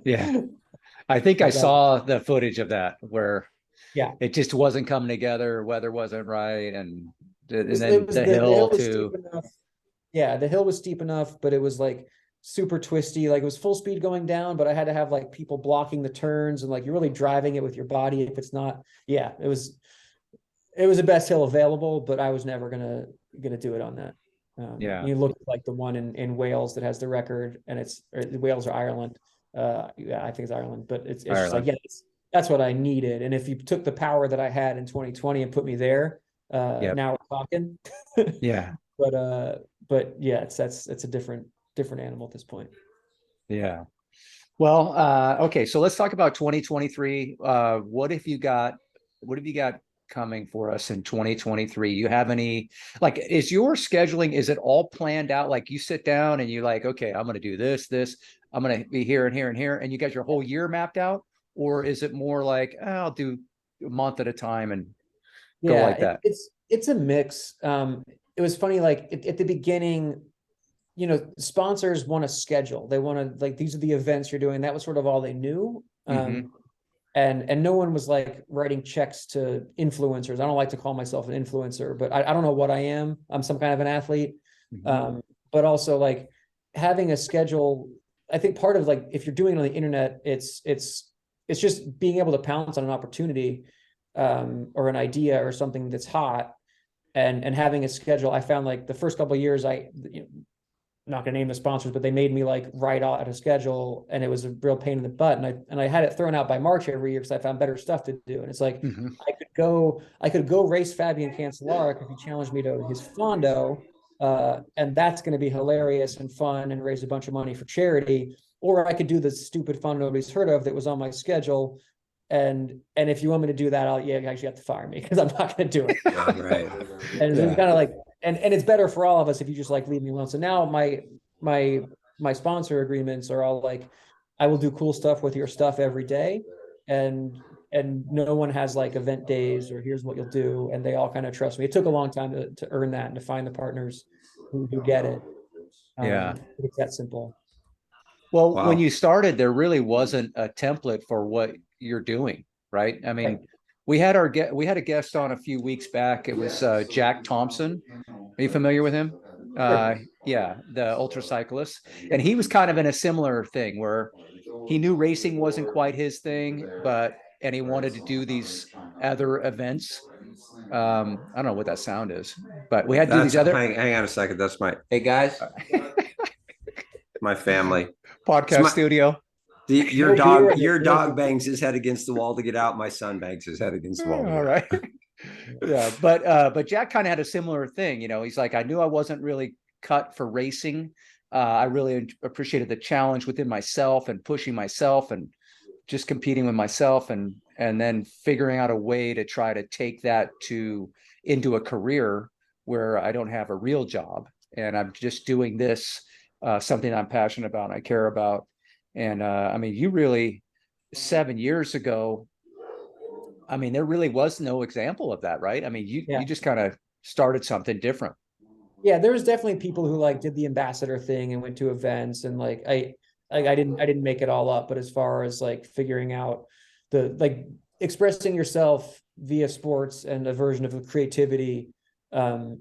Yeah. I think I Like, saw the footage of that where yeah, it just wasn't coming together, weather wasn't right, and then the the hill hill was steep too. enough. Yeah, the hill was steep enough, but it was like super twisty. Like it was full speed going down, but I had to have like people blocking the turns, and like you're really driving it with your body if it's not. Yeah, it was the best hill available, but I was never gonna do it on that. Yeah. You look like the one in Wales that has the record, and it's Wales or Ireland. Yeah, I think it's Ireland, but it's just like, Ireland. yeah, that's what I needed. And if you took the power that I had in 2020 and put me there, Yep. now we're talking. Yeah. But yeah, it's a different animal at this point. Yeah. Well, okay, so let's talk about 2023. What have you got coming for us in 2023? You have any, like, is your scheduling, is it all planned out? Like you sit down and you like, okay, I'm going to do this, I'm going to be here and here and here, and you got your whole year mapped out? Or is it more like, I'll do a month at a time and go like that? It's a mix. It was funny, like at the beginning, sponsors want a schedule. They want to like, these are the events you're doing. That was sort of all they knew. And no one was like writing checks to influencers. I don't like to call myself an influencer, but I don't know what I am. I'm some kind of an athlete. But also like having a schedule. I think part of like, if you're doing it on the internet, it's just being able to pounce on an opportunity, or an idea or something that's hot, and having a schedule. I found like the first couple of years, not gonna name the sponsors, but they made me like write out a schedule, and it was a real pain in the butt. And I had it thrown out by March every year because I found better stuff to do. And it's like, I could go race Fabian Cancellara if he challenged me to his Fondo, and that's going to be hilarious and fun and raise a bunch of money for charity. Or I could do the stupid fun nobody's heard of that was on my schedule. And if you want me to do that, you actually have to fire me because I'm not going to do it. Right. And it's kind of like, and it's better for all of us if you just like leave me alone. So now my sponsor agreements are all like, I will do cool stuff with your stuff every day, and no one has like event days or here's what you'll do, and they all kind of trust me. It took a long time to earn that and to find the partners who get it. Yeah. It's that simple. Well, Wow. when you started, there really wasn't a template for what you're doing, right? I mean, Right. we had a guest on a few weeks back. It was Jack Thompson. Are you familiar with him? Sure. Yeah, the ultra cyclist, and he was kind of in a similar thing where he knew racing wasn't quite his thing, and he wanted to do these other events. I don't know what that sound is, but we had to do That's these other hang on a second. That's my hey guys, my family. It's podcast my studio. your No beer dog in your the dog building. bangs his head against the wall to get out. My son bangs his head against the wall to get All out. right. Yeah, but Jack kind of had a similar thing. He's like, I knew I wasn't really cut for racing. I really appreciated the challenge within myself and pushing myself and just competing with myself and then figuring out a way to try to take that into a career where I don't have a real job and I'm just doing this, something I'm passionate about and I care about. And I mean, you really 7 years ago, I mean, there really was no example of that, right? I mean, Yeah. you just kind of started something different. Yeah, there was definitely people who like did the ambassador thing and went to events and like I didn't make it all up, but as far as like figuring out the like expressing yourself via sports and a version of creativity,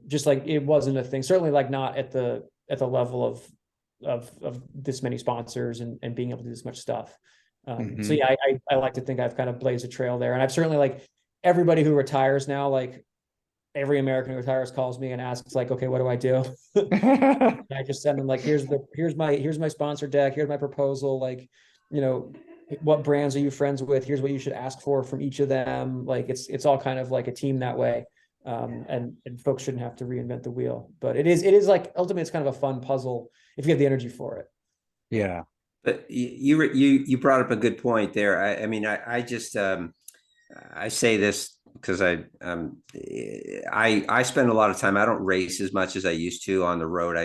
just like it wasn't a thing. Certainly like not at the level of this many sponsors and being able to do this much stuff. So yeah, I like to think I've kind of blazed a trail there, and I've certainly like everybody who retires now, like every American who retires calls me and asks like, okay, what do I do? Mm-hmm. I just send them like, here's my sponsor deck. Here's my proposal. Like, you know, what brands are you friends with? Here's what you should ask for from each of them. Like it's all kind of like a team that way. And folks shouldn't have to reinvent the wheel, but it is like, ultimately it's kind of a fun puzzle if you have the energy for it. Yeah. But you brought up a good point there. I mean, I just I say this because I spend a lot of time. I don't race as much as I used to on the road.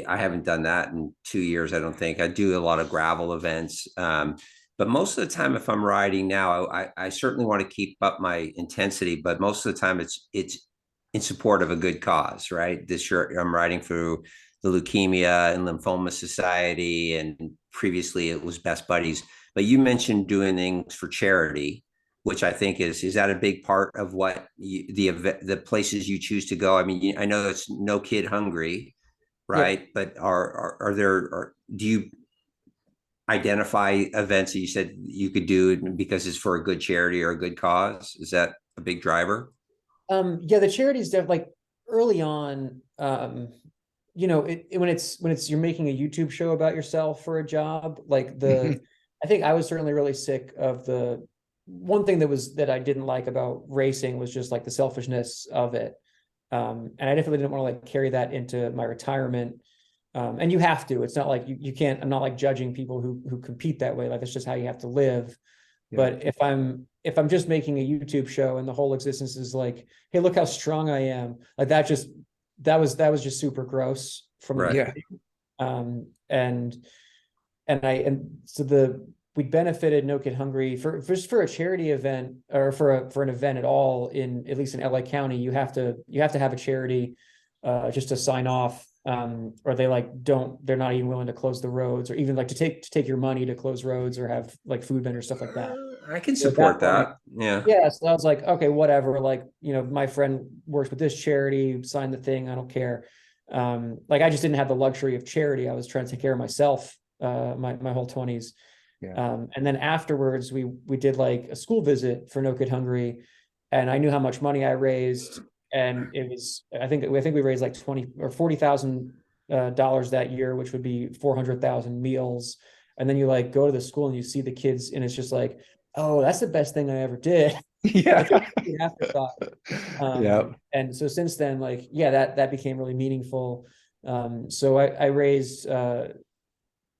I haven't done that in 2 years. I don't think I do a lot of gravel events. But most of the time, if I'm riding now, I certainly want to keep up my intensity. But most of the time, it's in support of a good cause, right? This year, I'm riding through the Leukemia and Lymphoma Society, and previously it was Best Buddies. But you mentioned doing things for charity, which I think is that a big part of what the places you choose to go? I mean, I know it's No Kid Hungry, right? Yep. But do you identify events that you said you could do because it's for a good charity or a good cause? Is that a big driver? Yeah, the charities like early on, you know, when it's you're making a YouTube show about yourself for a job, like I think I was certainly really sick of the one thing that I didn't like about racing was just like the selfishness of it. And I definitely didn't want to like carry that into my retirement. And you have to, it's not like you can't, I'm not like judging people who compete that way. Like, that's just how you have to live. Yeah. But if I'm just making a YouTube show and the whole existence is like, hey, look how strong I am. Like that was just super gross from the Right. beginning. And so we benefited No Kid Hungry for a charity event or for an event at all at least in LA County, you have to have a charity just to sign off, or they're not even willing to close the roads or even like to take your money to close roads or have like food vendors, stuff like that. I can So at support point, that. Yeah. yeah, so I was like, okay, whatever. Like, you know, my friend works with this charity, sign the thing, I don't care. Like I just didn't have the luxury of charity. I was trying to take care of myself my whole 20s. Yeah. And then afterwards we did like a school visit for No Kid Hungry, and I knew how much money I raised, and it was I think we raised like 20 or $40,000 that year, which would be 400,000 meals. And then you like go to the school and you see the kids, and it's just like, oh, that's the best thing I ever did. Yeah. The afterthought. Yeah. And so since then, like, yeah, that became really meaningful. So I raised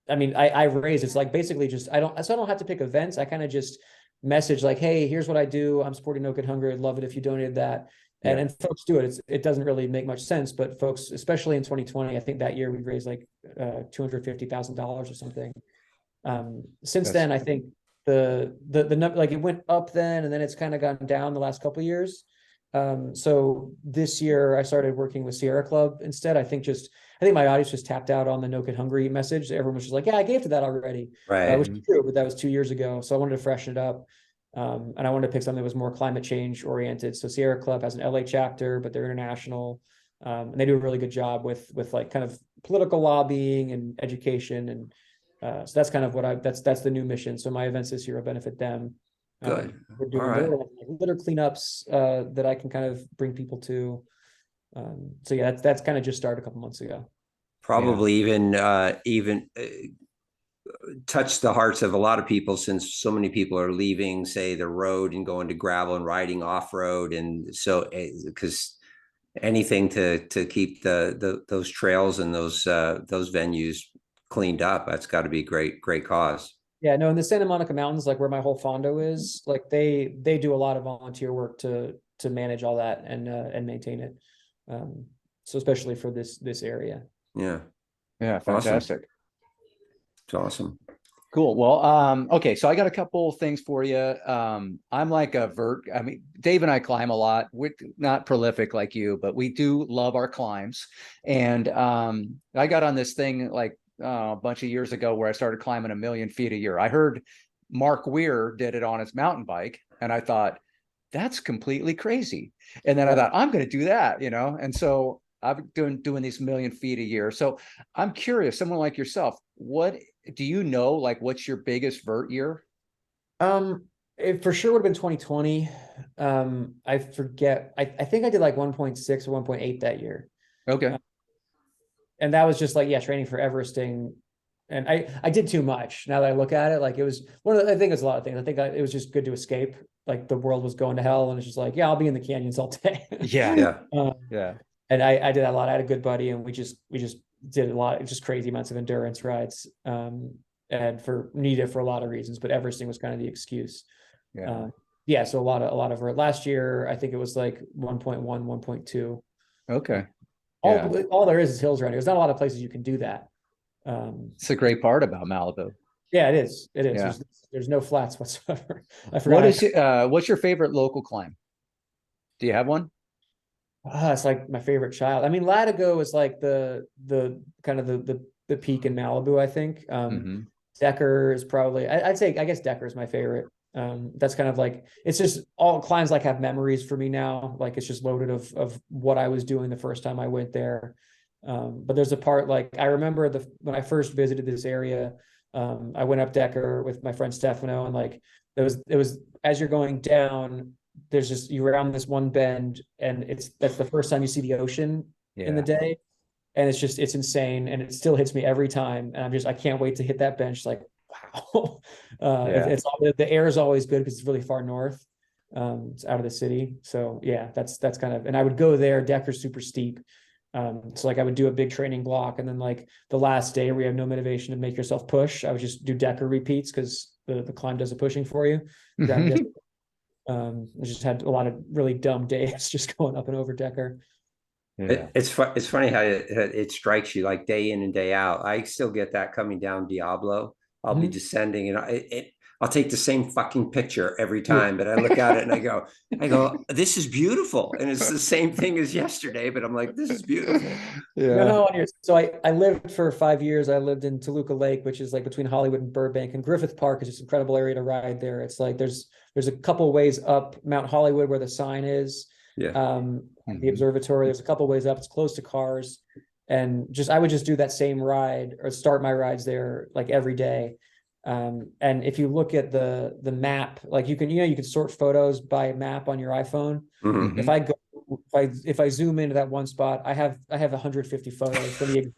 I raised, it's like basically just I don't have to pick events. I kind of just message like, hey, here's what I do. I'm supporting No Kid Hungry. I'd love it if you donated that. And Yeah. and folks do it. It doesn't really make much sense, but folks, especially in 2020, I think that year we raised like $250,000 or something. Since then, I think the number, like, it went up then, and then it's kind of gone down the last couple of years. So this year I started working with Sierra Club instead. I think my audience just tapped out on the No Kid Hungry message. Everyone was just like, yeah, I gave to that already, Right. which is true, but that was 2 years ago. So I wanted to freshen it up. And I wanted to pick something that was more climate change oriented. So Sierra Club has an LA chapter, but they're international. And they do a really good job with like kind of political lobbying and education. And so that's kind of what that's the new mission. So my events this year will benefit them. Good. We're All doing right. litter cleanups that I can kind of bring people to. So yeah, that's kind of just started a couple months ago. Probably even touch the hearts of a lot of people, since so many people are leaving, say, the road and going to gravel and riding off road, and so because anything to keep those trails and those venues cleaned up, that's got to be great cause. Yeah, no, in the Santa Monica Mountains, like where my whole fondo is, like they do a lot of volunteer work to manage all that and maintain it. So especially for this area. Yeah. Fantastic. It's awesome. Cool. Well, okay, so I got a couple things for you. I'm like I mean, Dave and I climb a lot. We're not prolific like you, but we do love our climbs. And I got on this thing like a bunch of years ago where I started climbing 1,000,000 feet a year. I heard Mark Weir did it on his mountain bike, and I thought, that's completely crazy. And then I thought, I'm going to do that, and so I've been doing these 1,000,000 feet a year. So I'm curious, someone like yourself, what do you know, like what's your biggest vert year? It for sure would have been 2020. I forget. I think I did like 1.6 or 1.8 that year. Okay. And that was just like, yeah, training for Everesting. And I did too much. Now that I look at it, like it was I think it's a lot of things. I think it was just good to escape. Like the world was going to hell, and it's just like, yeah, I'll be in the canyons all day. Yeah. Yeah. And I did that a lot. I had a good buddy, and we just did a lot of just crazy amounts of endurance rides. And needed for a lot of reasons, but Everesting was kind of the excuse. Yeah. So a lot of last year, I think it was like 1.1, 1.2. Okay. All there is hills around here. There's not a lot of places you can do that. It's a great part about Malibu. Yeah, it is. Yeah. There's no flats whatsoever. I forgot. What's your favorite local climb? Do you have one? It's like my favorite child. I mean, Latigo is like the kind of the peak in Malibu, I think. Decker is probably, I'd say, I guess Decker is my favorite. That's kind of like, it's just all climbs like have memories for me now. Like it's just loaded of what I was doing the first time I went there. But there's a part like I remember when I first visited this area, I went up Decker with my friend Stefano, and like it was as you're going down, there's just you're around this one bend, and that's the first time you see the ocean in the day, and it's insane, and it still hits me every time, and I can't wait to hit that bench. Like wow, it's the air is always good because it's really far north. It's out of the city, so yeah, that's kind of, and I would go there. Decker's super steep. So like I would do a big training block, and then like the last day where you have no motivation to make yourself push, I would just do Decker repeats because the climb does the pushing for you. I just had a lot of really dumb days just going up and over Decker. Yeah. It's funny how it strikes you like day in and day out. I still get that coming down Diablo. I'll be descending, and I'll take the same fucking picture every time, but I look at it and I go, this is beautiful. And it's the same thing as yesterday, but I'm like, this is beautiful. Yeah. So I lived for 5 years. I lived in Toluca Lake, which is like between Hollywood and Burbank, and Griffith Park is just an incredible area to ride there. It's like, there's a couple ways up Mount Hollywood where the sign is, the observatory. There's a couple ways up. It's close to cars, and I would just do that same ride or start my rides there like every day. And if you look at the map, like you can sort photos by map on your iPhone. If I zoom into that one spot, I have 150 photos from the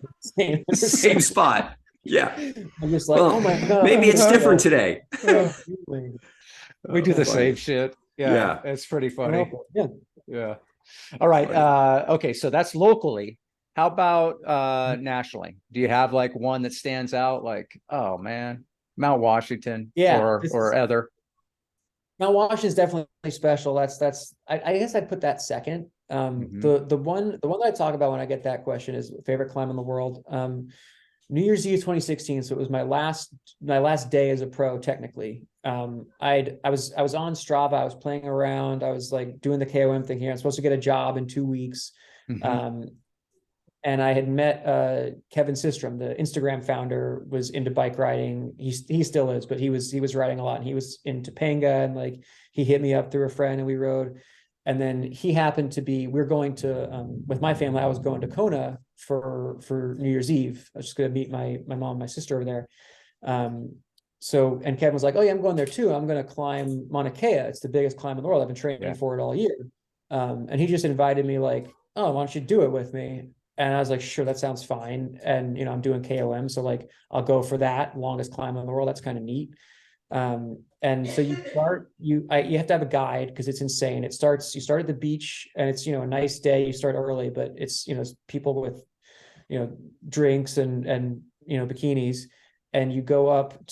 same spot. Yeah. I'm just like, oh my God. Maybe it's different today. We do the same shit. Yeah. It's pretty funny. Yeah. All right. Okay. So that's locally. How about nationally? Do you have like one that stands out? Like, oh man, Mount Washington, or other? Mount Washington is definitely special. That's I guess I'd put that second. The one that I talk about when I get that question is favorite climb in the world. New Year's Eve 2016. So it was my last day as a pro technically. I was on Strava. I was playing around. I was like doing the KOM thing here. I'm supposed to get a job in 2 weeks. And I had met Kevin Systrom, the Instagram founder, was into bike riding. He still is, but he was riding a lot, and he was in Topanga, and like he hit me up through a friend and we rode. And then he happened to be, we're going to with my family, I was going to Kona for New Year's Eve. I was just gonna meet my mom and my sister over there. So, and Kevin was like, oh yeah, I'm going there too. I'm going to climb Mauna Kea. It's the biggest climb in the world. I've been training for it all year. And he just invited me like, oh, why don't you do it with me? And I was like, sure, that sounds fine. And, I'm doing KOM. So like, I'll go for that longest climb in the world. That's kind of neat. And so you have to have a guide because it's insane. You start at the beach and it's, a nice day. You start early, but it's, people with, drinks and bikinis, and you go up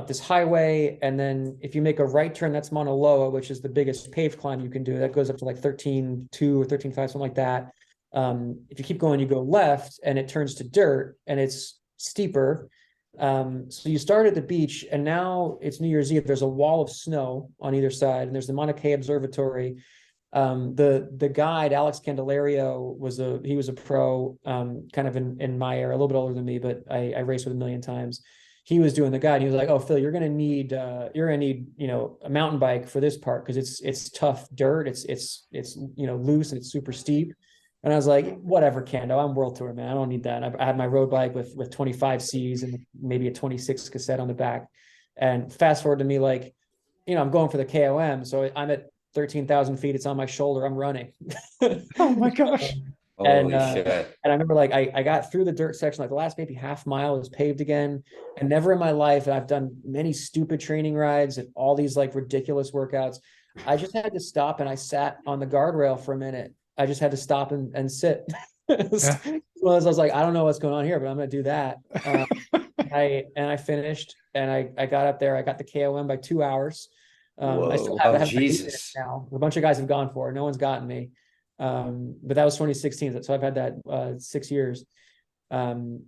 this highway. And then if you make a right turn, that's Mauna Loa, which is the biggest paved climb you can do. That goes up to like 13.2 or 13.5, something like that. If you keep going, you go left and it turns to dirt and it's steeper. So you start at the beach and now it's New Year's Eve. There's a wall of snow on either side, and there's the Mauna Kea Observatory. The guide, Alex Candelario, was a pro, kind of in my era, a little bit older than me, but I raced with a million times. He was doing the guide. He was like, oh, Phil, you're gonna need a mountain bike for this part because it's tough dirt. It's loose and it's super steep. And I was like, whatever, Kando, I'm World Tour, man. I don't need that. I had my road bike with 25 Cs and maybe a 26 cassette on the back. And fast forward to me, like, I'm going for the KOM. So I'm at 13,000 feet. It's on my shoulder. I'm running. Oh my gosh. Holy shit. And I remember like I got through the dirt section, like the last maybe half mile was paved again. And never in my life, and I've done many stupid training rides and all these like ridiculous workouts. I just had to stop and I sat on the guardrail for a minute. I just had to stop and sit. Well, I was like, I don't know what's going on here, but I'm going to do that. I finished and I got up there. I got the KOM by 2 hours. I still have Jesus. now. A bunch of guys have gone for it. No one's gotten me. But that was 2016. So I've had that 6 years. And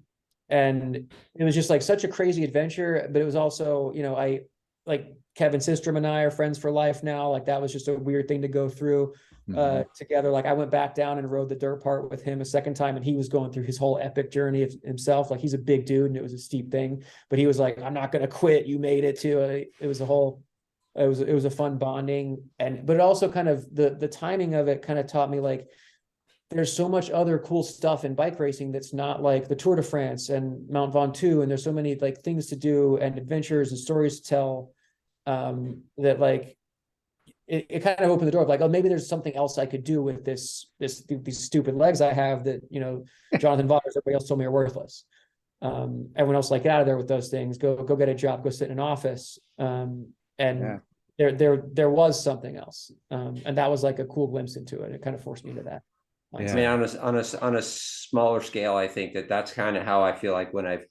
it was just like such a crazy adventure, but it was also, I like Kevin Systrom and I are friends for life now. Like that was just a weird thing to go through together. Like I went back down and rode the dirt part with him a second time, and he was going through his whole epic journey of himself. Like he's a big dude and it was a steep thing, but he was like, I'm not going to quit. You made it too. It was a fun bonding. But it also kind of the timing of it kind of taught me like, there's so much other cool stuff in bike racing that's not like the Tour de France and Mount Ventoux. And there's so many like things to do and adventures and stories to tell, that like, it kind of opened the door of like, oh, maybe there's something else I could do with these stupid legs I have that, Jonathan Vaughters, everybody else told me are worthless. Everyone else like, get out of there with those things, go get a job, go sit in an office. There was something else. And that was like a cool glimpse into it. It kind of forced me to that. I mean, on a smaller scale, I think that's kind of how I feel like when I've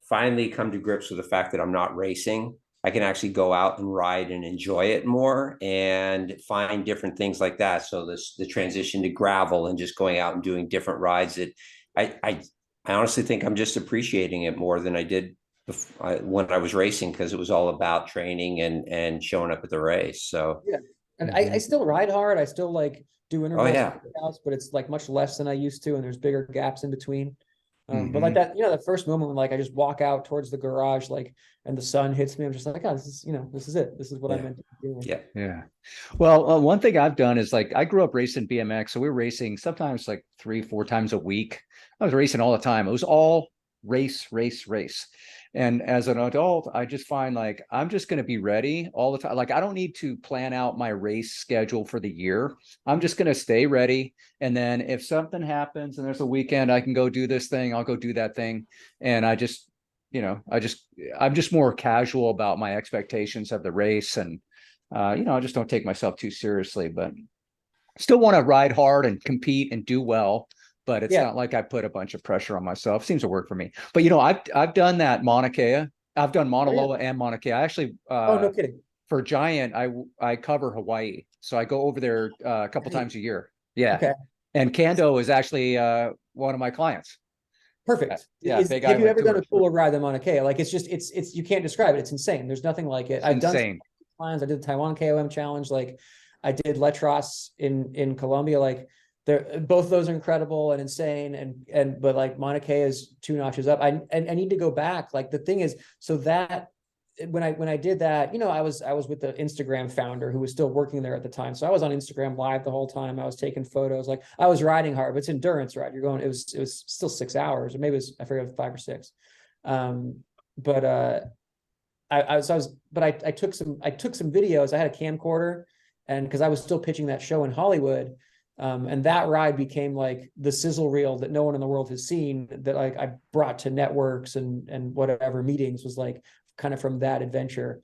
finally come to grips with the fact that I'm not racing, I can actually go out and ride and enjoy it more and find different things like that. So the transition to gravel and just going out and doing different rides, that I honestly think I'm just appreciating it more than I did when I was racing, because it was all about training and showing up at the race. So yeah, and I still ride hard. I still like do intervals, workouts, but it's like much less than I used to, and there's bigger gaps in between. But like that, the first moment when like I just walk out towards the garage, like, and the sun hits me, I'm just like, oh, this is it. This is what I meant to be doing. Yeah. Well, one thing I've done is like, I grew up racing BMX. So we were racing sometimes like 3-4 times a week. I was racing all the time. It was all race. And as an adult, I just find like, I'm just going to be ready all the time. Like, I don't need to plan out my race schedule for the year. I'm just going to stay ready. And then if something happens and there's a weekend, I can go do this thing, I'll go do that thing. And I'm just more casual about my expectations of the race. And, I just don't take myself too seriously, but still want to ride hard and compete and do well. But it's not like I put a bunch of pressure on myself. It seems to work for me. But I've done that Mauna Kea. I've done Mauna Loa and Mauna Kea. I actually, no kidding. For Giant, I cover Hawaii, so I go over there a couple times a year. Yeah. Okay. And Kando is actually one of my clients. Perfect. Have you ever done a cooler ride than Mauna Kea? Like it's you can't describe it. It's insane. There's nothing like it. I've done plans. I did the Taiwan KOM challenge. Like I did Letras in Colombia. Like they're both of those are incredible and insane, but like Mauna Kea is 2 notches up. I need to go back. Like the thing is, so that when I did that, I was with the Instagram founder who was still working there at the time. So I was on Instagram live the whole time. I was taking photos. Like I was riding hard, but it's endurance ride. You're going, it was still 6 hours, or maybe I forget, 5 or 6. But I took some videos. I had a camcorder, and because I was still pitching that show in Hollywood. And that ride became like the sizzle reel that no one in the world has seen, that like I brought to networks and whatever meetings, was like kind of from that adventure.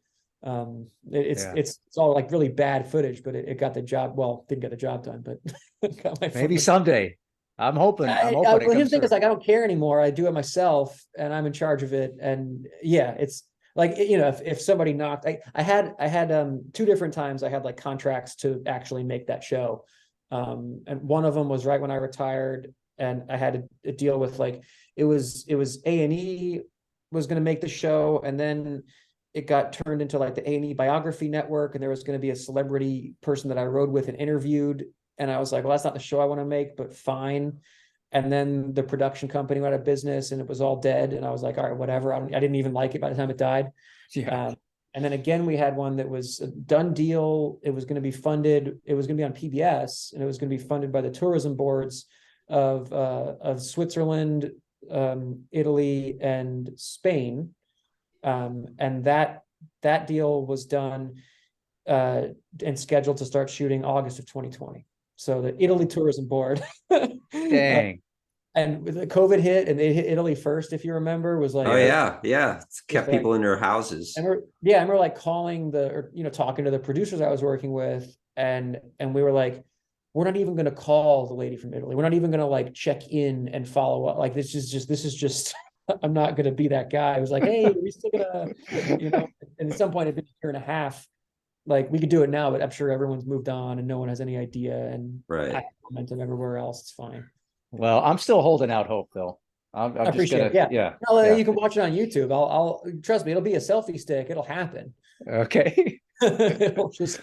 It's all like really bad footage, but it got the job. Well, didn't get the job done, but got my Maybe someday. I'm hoping. well, here's the thing is, like, I don't care anymore. I do it myself, and I'm in charge of it. And yeah, it's like, if somebody knocked, I had 2 different times I had like contracts to actually make that show. And one of them was right when I retired, and I had to deal with, like, it was A&E was going to make the show, and then it got turned into like the A&E Biography Network, and there was going to be a celebrity person that I rode with and interviewed, and I was like, well, that's not the show I want to make, but fine. And then the production company went out of business, and it was all dead, and I was like, all right, whatever. I didn't even like it by the time it died. Yeah. And then again, we had one that was a done deal. It was going to be funded. It was going to be on PBS, and it was going to be funded by the tourism boards of Switzerland, Italy, and Spain. And that deal was done and scheduled to start shooting August of 2020. So the Italy Tourism Board, Dang. and the COVID hit, and they hit Italy first, if you remember, was like, oh yeah, it's kept people in their houses. And we're like calling talking to the producers I was working with, and we were like, we're not even going to call the lady from Italy. We're not even going to like check in and follow up. Like, this is just I'm not going to be that guy. I was like, hey, are we still gonna, and at some point, it'd been a year and a half. Like, we could do it now, but I'm sure everyone's moved on and no one has any idea. And right. I momentum everywhere else. It's fine. Well, I'm still holding out hope, Phil. I'm I appreciate just gonna, it. No, you can watch it on YouTube. I'll trust me. It'll be a selfie stick. It'll happen. Okay. It'll just.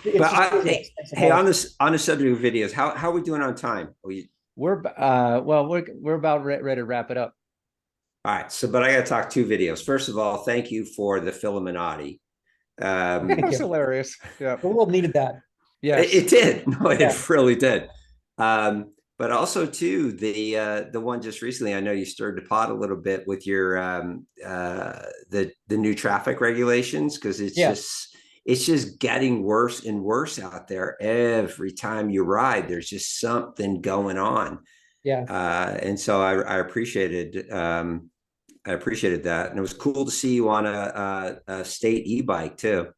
Hey, on the subject of videos, how are we doing on time? We're about ready to wrap it up. All right. So, but I got to talk 2 videos. First of all, thank you for the Illuminati. It's hilarious. Yeah, the world needed that. Yeah, it did. No, it really did. But also too, the one just recently, I know you stirred the pot a little bit with your the new traffic regulations, because it's just getting worse and worse out there. Every time you ride, there's just something going on. Yeah. And so I appreciated that, and it was cool to see you on a state e-bike too.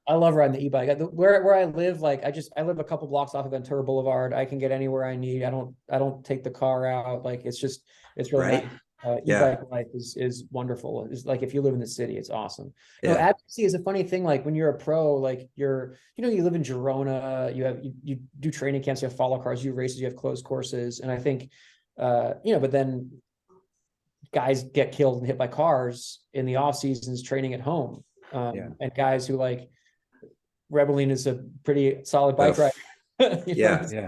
I love riding the e-bike. Where I live, like I live a couple blocks off of Ventura Boulevard. I can get anywhere I need. I don't take the car out. Like, it's really right. nice. E-bike life is wonderful. It's like, if you live in the city, it's awesome. Advocacy is a funny thing. Like, when you're a pro, like you live in Girona, you do training camps, you have follow cars, you have races, you have closed courses. And I think, but then guys get killed and hit by cars in the off seasons training at home. And guys who, like, Rebelline is a pretty solid bike rider.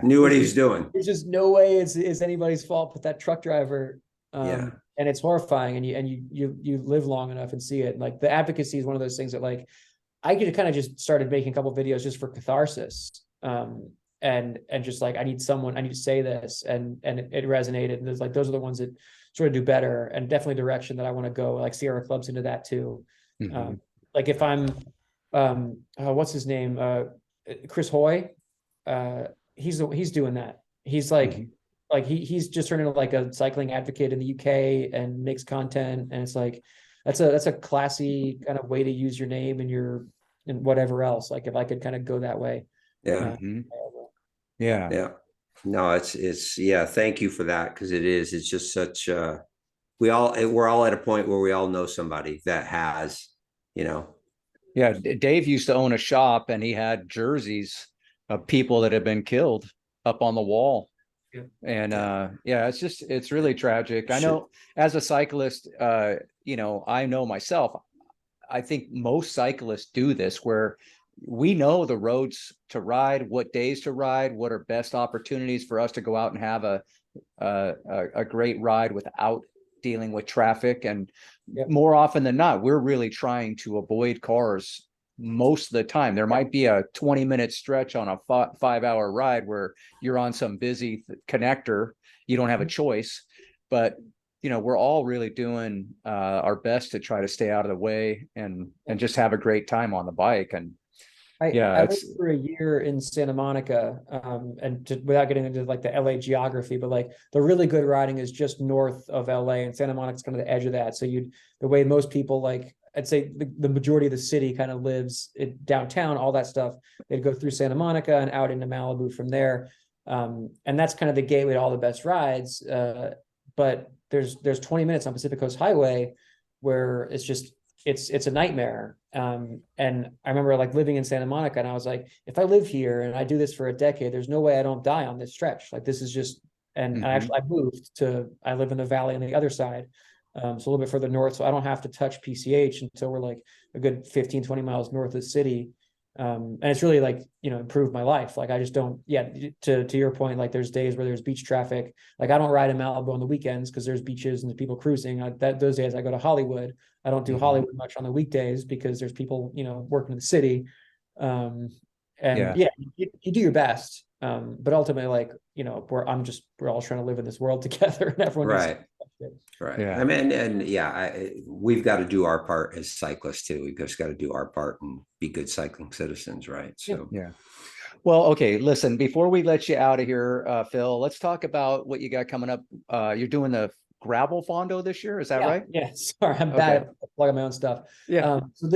Knew what he was doing. There's just no way it's anybody's fault but that truck driver. And it's horrifying, and you live long enough and see it. And, like, the advocacy is one of those things that, like, I could kind of just started making a couple of videos just for catharsis. And just like, I need to say this, and it resonated. And there's like, those are the ones that sort of do better, and definitely direction that I want to go. Like, Sierra Club's into that too. Mm-hmm. Like, if I'm what's his name, Chris Hoy, he's doing that. He's like, like he's just turned into like a cycling advocate in the UK and makes content, and it's like, that's a classy kind of way to use your name and whatever else. Like, if I could kind of go that way. Yeah. No, it's thank you for that, because it's just such we're all at a point where we all know somebody that has, Yeah, Dave used to own a shop, and he had jerseys of people that had been killed up on the wall. And it's really tragic. I know, as a cyclist, I know myself, I think most cyclists do this, where we know the roads to ride, what days to ride, what are best opportunities for us to go out and have a great ride without dealing with traffic. And more often than not, we're really trying to avoid cars most of the time. There might be a 20-minute stretch on a 5-hour ride where you're on some busy connector. You don't have a choice, but we're all really doing our best to try to stay out of the way and just have a great time on the bike. And I lived for a year in Santa Monica, without getting into like the LA geography, but like the really good riding is just north of LA, and Santa Monica's kind of the edge of that. So the way most people, like I'd say the majority of the city kind of lives downtown, all that stuff, they'd go through Santa Monica and out into Malibu from there. And that's kind of the gateway to all the best rides. But there's 20 minutes on Pacific Coast Highway where it's a nightmare. And I remember like living in Santa Monica, and I was like, if I live here and I do this for a decade, there's no way I don't die on this stretch. Like this is just, and I live in the valley on the other side. So a little bit further north. So I don't have to touch PCH until we're like a good 15, 20 miles north of the city. And it's really like, improved my life. Like I just don't, to your point, like there's days where there's beach traffic. Like I don't ride in Malibu on the weekends because there's beaches and there's people cruising. Those days I go to Hollywood. I don't do Hollywood much on the weekdays because there's people, working in the city. You do your best. But ultimately, like, we're all trying to live in this world together, and everyone right. Yeah. I mean, and we've got to do our part as cyclists too. We've just got to do our part and be good cycling citizens, right? So Well, okay. Listen, before we let you out of here, Phil, let's talk about what you got coming up. You're doing the gravel fondo this year, is that right? Yeah. Sorry, I'm bad at plugging my own stuff. Yeah. So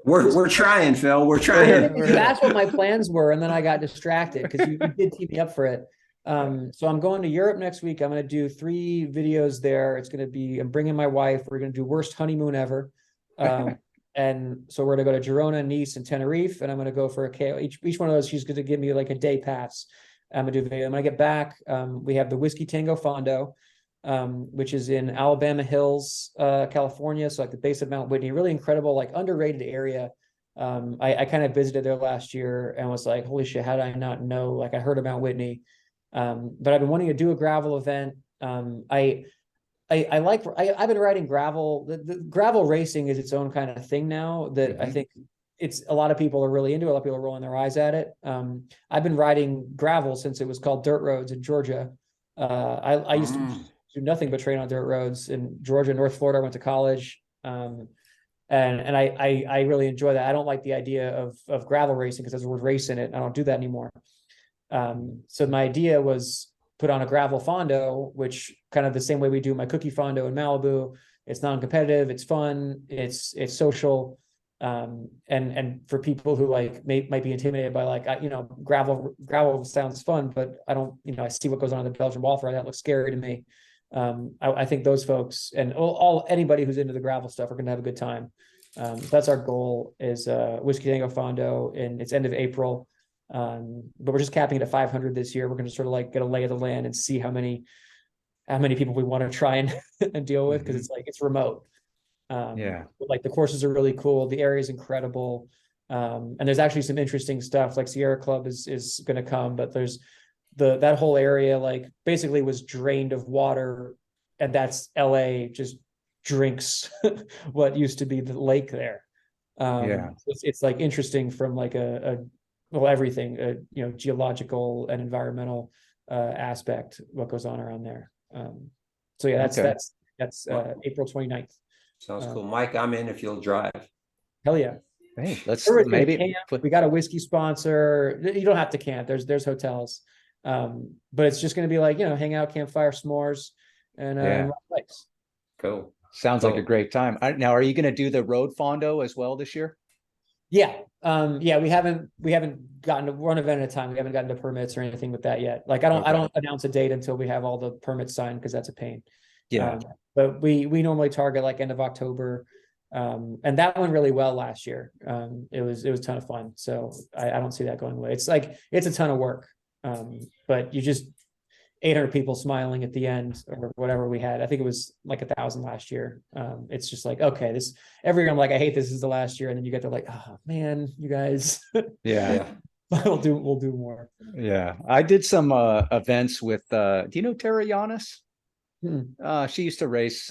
we're trying, Phil. We're trying. That's what my plans were, and then I got distracted because you did tee me up for it. So I'm going to Europe next week. I'm going to do 3 videos there. It's going to be, I'm bringing my wife. We're going to do worst honeymoon ever. And so we're going to go to Girona, Nice, and Tenerife. And I'm going to go for each one of those. She's going to give me like a day pass. I'm going to do video. When I get back, we have the Whiskey Tango Fondo, which is in Alabama Hills, California. So like the base of Mount Whitney, really incredible, like underrated area. I kind of visited there last year and was like, holy shit, how did I not know? Like I heard of Mount Whitney. But I've been wanting to do a gravel event. I've been riding gravel. The gravel racing is its own kind of thing now that I think it's a lot of people are really into it. A lot of people are rolling their eyes at it. I've been riding gravel since it was called dirt roads in Georgia. I used to do nothing but train on dirt roads in Georgia, North Florida. I went to college. And I really enjoy that. I don't like the idea of gravel racing because there's the word race in it. I don't do that anymore. So my idea was put on a gravel fondo, which kind of the same way we do my cookie fondo in Malibu. It's non-competitive, it's fun, it's social. And for people who like might be intimidated by like, gravel sounds fun, but I don't, I see what goes on in the Belgian Wall Ride. That looks scary to me. I think those folks and anybody who's into the gravel stuff are going to have a good time. That's our goal is Whiskey Tango Fondo, and it's end of April. But we're just capping it at 500 this year. We're going to sort of like get a lay of the land and see how many people we want to try and deal with, because it's remote. But like the courses are really cool. The area is incredible. And there's actually some interesting stuff like Sierra Club is going to come, but there's that whole area like basically was drained of water, and that's LA just drinks what used to be the lake there. It's like interesting from like everything, geological and environmental aspect, what goes on around there. That's April 29th. Sounds cool. Mike, I'm in if you'll drive. Hell yeah. Hey, let's maybe we got a whiskey sponsor. You don't have to camp. There's hotels. But it's just going to be like, hang out, campfire, s'mores, and bikes. Cool. Sounds like a great time. Now, are you going to do the road fondo as well this year? Yeah. We haven't gotten to one event at a time. We haven't gotten to permits or anything with that yet. Like I don't announce a date until we have all the permits signed, because that's a pain. But we normally target like end of October. And that went really well last year. It was a ton of fun. So I don't see that going away. It's a ton of work. But 800 people smiling at the end or whatever we had. I think it was like 1,000 last year. It's just like, okay, this every year I'm like, I hate this is the last year. And then you get to like, oh man, you guys, Yeah. we'll do more. Yeah. I did some events with do you know Tara Yanis? She used to race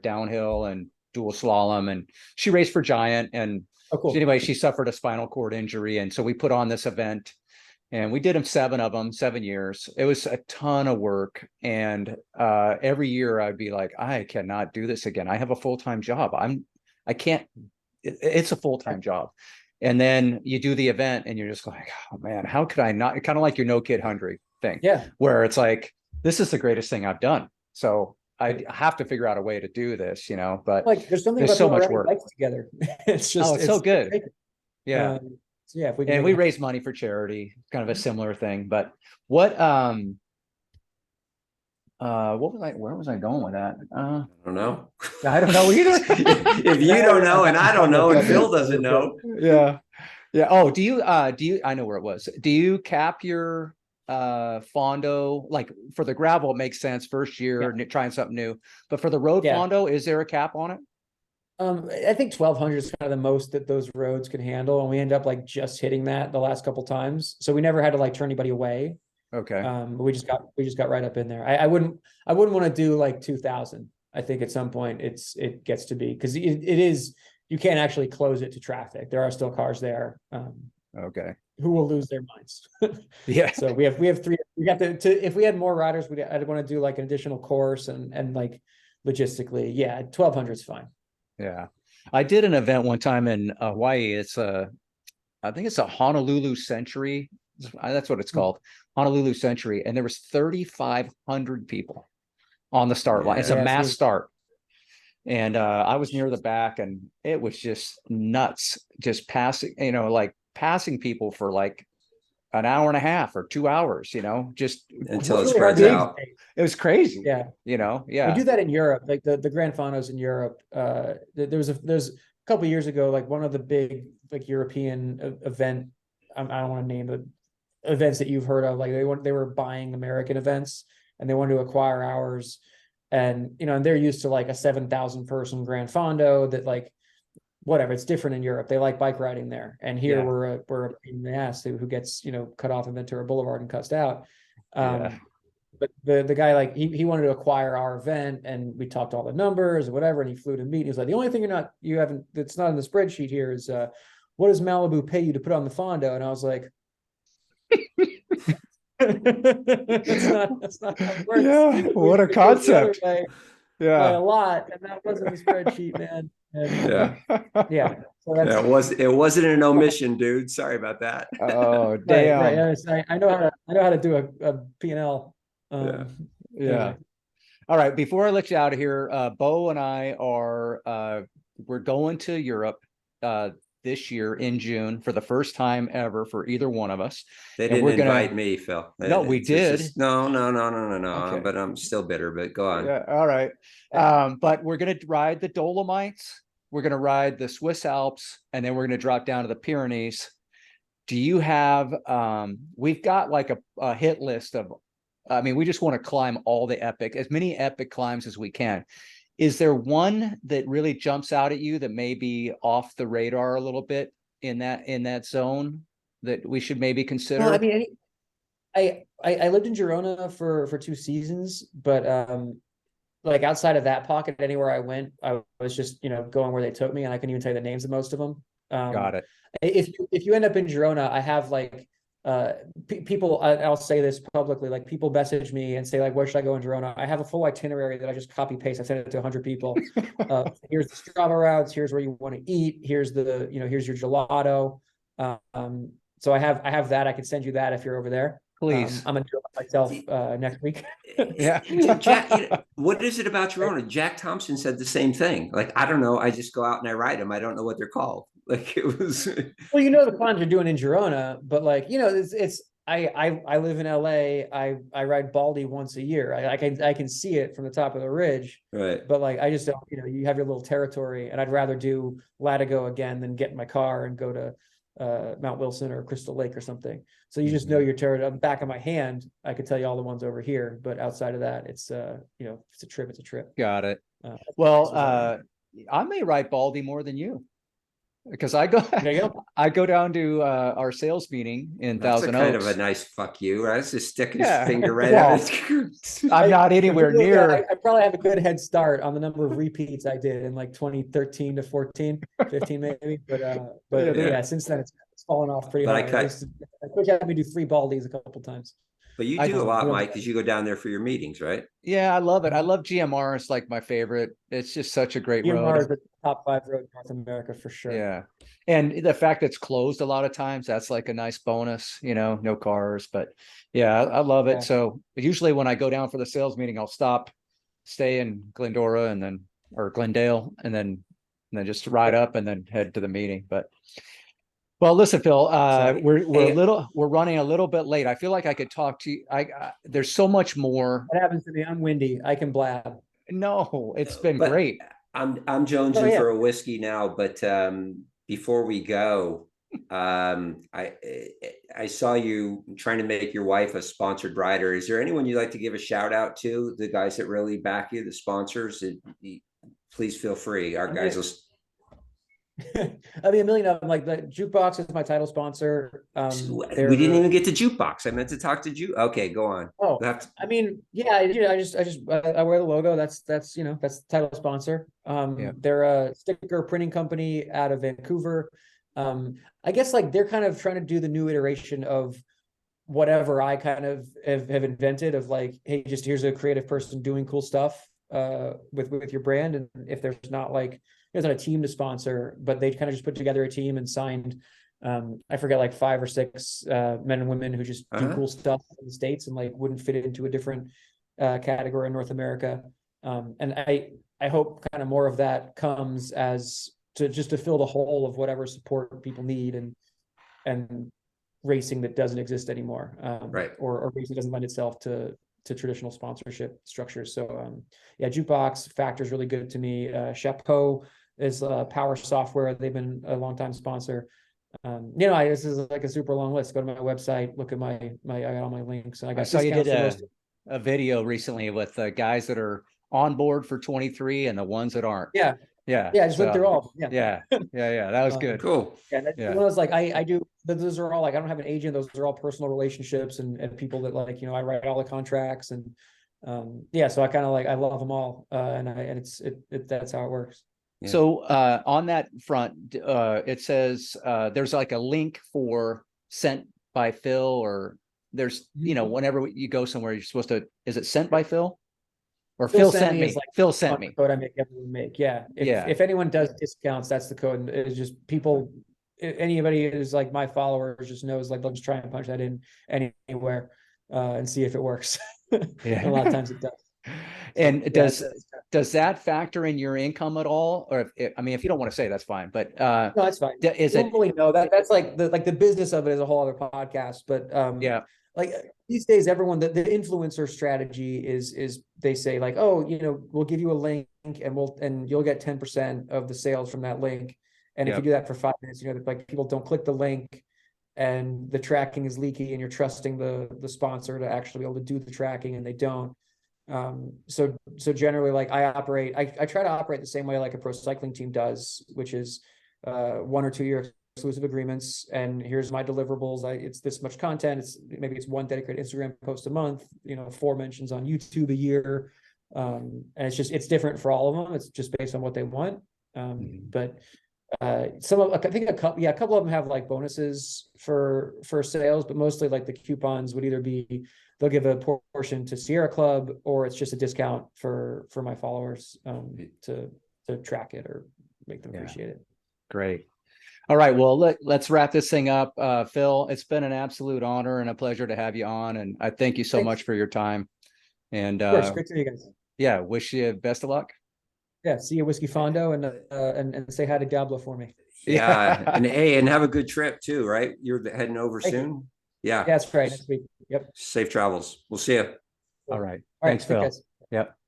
downhill and dual slalom, and she raced for Giant. And Oh, cool. anyway, she suffered a spinal cord injury, and so we put on this event, and we did them 7 years. It was a ton of work, and every year I'd be like, I cannot do this again. I have a full-time job. I can't. It's a full-time job. And then you do the event, and you're just like, oh man, how could I not? Kind of like your No Kid Hungry thing, Yeah, where it's like, this is the greatest thing I've done. So I have to figure out a way to do this, but like there's something there's about so people much riding work. bikes together. It's just It's so good. great. Yeah. So yeah, if we can And make we it- raise money for charity, kind of a similar thing. But what where was I going with that? I don't know. I don't know either. If you don't know, and I don't know, and Phil doesn't know. Yeah. Yeah. Oh, do you I know where it was. Do you cap your Fondo, like for the gravel? It makes sense first year trying something new, but for the road Fondo, is there a cap on it? I think 1,200 is kind of the most that those roads can handle, and we end up like just hitting that the last couple times. So we never had to like turn anybody away. Okay. But we just got right up in there. I wouldn't want to do like 2,000. I think at some point it gets to be, because it is, you can't actually close it to traffic. There are still cars there. Okay. Who will lose their minds. Yeah. So we have three. We got to if we had more riders, I'd want to do like an additional course and like logistically, 1,200 is fine. Yeah. I did an event one time in Hawaii. I think it's a Honolulu Century. That's what it's called. Honolulu Century. And there was 3,500 people on the start line. It's a mass start. And I was near the back, and it was just nuts, just passing, like passing people for like an hour and a half or 2 hours, just until it spreads out. It was crazy. Yeah. We do that in Europe, like the Grand Fondos in Europe. There's a couple of years ago, like one of the big like European event. I don't want to name the events that you've heard of. Like they were buying American events, and they wanted to acquire ours. And and they're used to like a 7,000 person Grand Fondo that like whatever, it's different in Europe. They like bike riding there. And here we're a pain in the ass who gets, cut off in Ventura Boulevard and cussed out. But the guy, like he wanted to acquire our event, and we talked all the numbers or whatever, and he flew to meet. And he was like, the only thing that's not in the spreadsheet here is what does Malibu pay you to put on the Fondo? And I was like, that's not how it works. Yeah, what a concept. By a lot, and that wasn't the spreadsheet, man. And, so that's, it wasn't an omission, dude. Sorry about that. Oh damn. Right. I know how to do a P&L. Anyway. All right, before I let you out of here, Bo and I are we're going to Europe this year in June for the first time ever for either one of us. They didn't invite me, Phil. No, we did. No. Okay. But I'm still bitter, but go on. Yeah, all right. But we're going to ride the Dolomites. We're going to ride the Swiss Alps, and then we're going to drop down to the Pyrenees. Do you have, we've got like a hit list of, we just want to climb as many epic climbs as we can. Is there one that really jumps out at you that may be off the radar a little bit in that zone that we should maybe consider? Well, I lived in Girona for 2 seasons, but like outside of that pocket, anywhere I went, I was just going where they took me, and I couldn't even tell you the names of most of them. Got it. If you end up in Girona, I have like people, I'll say this publicly, like people message me and say like, where should I go in Girona? I have a full itinerary that I just copy paste. I send it to 100 people. Here's the Strava routes. Here's where you want to eat. Here's the, here's your gelato. So I have that. I can send you that if you're over there. Please. I'm gonna do it myself next week. Yeah. Jack, what is it about Girona? Jack Thompson said the same thing. Like, I don't know. I just go out and I ride them. I don't know what they're called. Like it was. Well, the climbs you're doing in Girona, but like, it's I live in LA. I ride Baldy once a year. I can see it from the top of the ridge. Right. But like, I just don't, you have your little territory, and I'd rather do Latigo again than get in my car and go to, Mount Wilson or Crystal Lake or something. So you just know your territory. On the back of my hand, I could tell you all the ones over here, but outside of that, it's you know, if it's a trip, it's a trip. Got it. Uh, Well, I may write Baldy more than you because I go There you go. I go down to our sales meeting in That's a Thousand kind Oaks. of a nice fuck you. Right? That's just sticking Yeah. his finger right Well, at it. I'm not anywhere Yeah, near. I probably have a good head start on the number of repeats I did in like 2013 to 14, 15 maybe. But since then it's fallen off pretty But I hard. cut- I coach had me do 3 baldies a couple times. But you I do a lot, really- Mike, because you go down there for your meetings, right? Yeah, I love it. I love GMR. It's like my favorite. It's just such a great EMR is road. the top 5 road in North America for sure. Yeah. And the fact that it's closed a lot of times, that's like a nice bonus, you know, no cars, but yeah, I love it. Yeah. So usually when I go down for the sales meeting, I'll stay in Glendora or Glendale and then just ride up and then head to the meeting. But well, listen, Phil, we're running a little bit late. I feel like I could talk to you. There's so much more. What happens to me? I'm windy. I can blab. No, it's been But great. I'm jonesing Oh, yeah. for a whiskey now, but before we go, I saw you trying to make your wife a sponsored rider. Is there anyone you'd like to give a shout out to? The guys that really back you, the sponsors. Please feel free. Our guys will. I mean, a million of them. Like the Jukebox is my title sponsor. We didn't even get to Jukebox. I meant to talk to Juke. Okay, go on. Oh, We'll have to- I mean, yeah, I wear the logo. That's you know, that's the title sponsor. Yeah. They're a sticker printing company out of Vancouver. I guess like they're kind of trying to do the new iteration of whatever I kind of have invented of like, hey, just here's a creative person doing cool stuff with your brand. And if there's not like, there's not a team to sponsor, but they kind of just put together a team and signed, I forget, like 5 or 6 men and women who just do cool stuff in the States and like wouldn't fit into a different category in North America. And I hope kind of more of that comes as to fill the hole of whatever support people need and racing that doesn't exist anymore. Right. Or racing doesn't lend itself to traditional sponsorship structures. So yeah, Jukebox Factor is really good to me. Chapeau is Power Software. They've been a long time sponsor. You know, this is like a super long list. Go to my website, look at my I got all my links. And I saw you did discounts for a video recently with the guys that are on board for 23 and the ones that aren't. Yeah. Yeah. Yeah, I just went through all. Yeah. Yeah. That was good. Cool. Yeah, that's Yeah. one of those like I do. Those are all like I don't have an agent. Those are all personal relationships and people that like, you know, I write all the contracts and yeah. So I kind of like I love them all and it's that's how it works. Yeah. So on that front, it says there's like a link for Sent by Phil, or there's, you know, whenever you go somewhere, you're supposed to, is it Sent by Phil? Or Phil sent me. Is like Phil sent me. code I make everyone make. Yeah. Yeah. If anyone does discounts, that's the code. And it's just people, anybody who's like my followers just knows like they'll just try and punch that in anywhere and see if it works. Yeah. And a lot of times it does. And Yeah, does that factor in your income at all? Or I mean, if you don't want to say, that's fine. But no, that's fine. is it? Normally, no, that's like the business of it is a whole other podcast. But Yeah. like these days, everyone the influencer strategy is they say like, oh, you know, we'll give you a link and you'll get 10% of the sales from that link. And if you do that for 5 minutes, you know, like people don't click the link and the tracking is leaky and you're trusting the sponsor to actually be able to do the tracking and they don't. So generally like I try to operate the same way like a pro cycling team does, which is 1 or 2 year exclusive agreements. And here's my deliverables. It's this much content. Maybe it's 1 dedicated Instagram post a month, you know, 4 mentions on YouTube a year. And it's different for all of them. It's just based on what they want. But some of, I think a couple of them have like bonuses for sales, but mostly like the coupons would either be, they'll give a portion to Sierra Club, or it's just a discount for my followers to track it or make them appreciate it. Great. All right. Well, let's wrap this thing up. Phil, it's been an absolute honor and a pleasure to have you on. And I thank you so much for your time. And of course, great to see you guys. Yeah, wish you best of luck. Yeah, see you Whiskey Fondo and say hi to Diablo for me. Yeah. and have a good trip too, right? You're heading over soon. Yeah. Yeah, that's right. Next week. Yep. Safe travels. We'll see you. All right. All right. Thanks, Phil. Guys. Yep.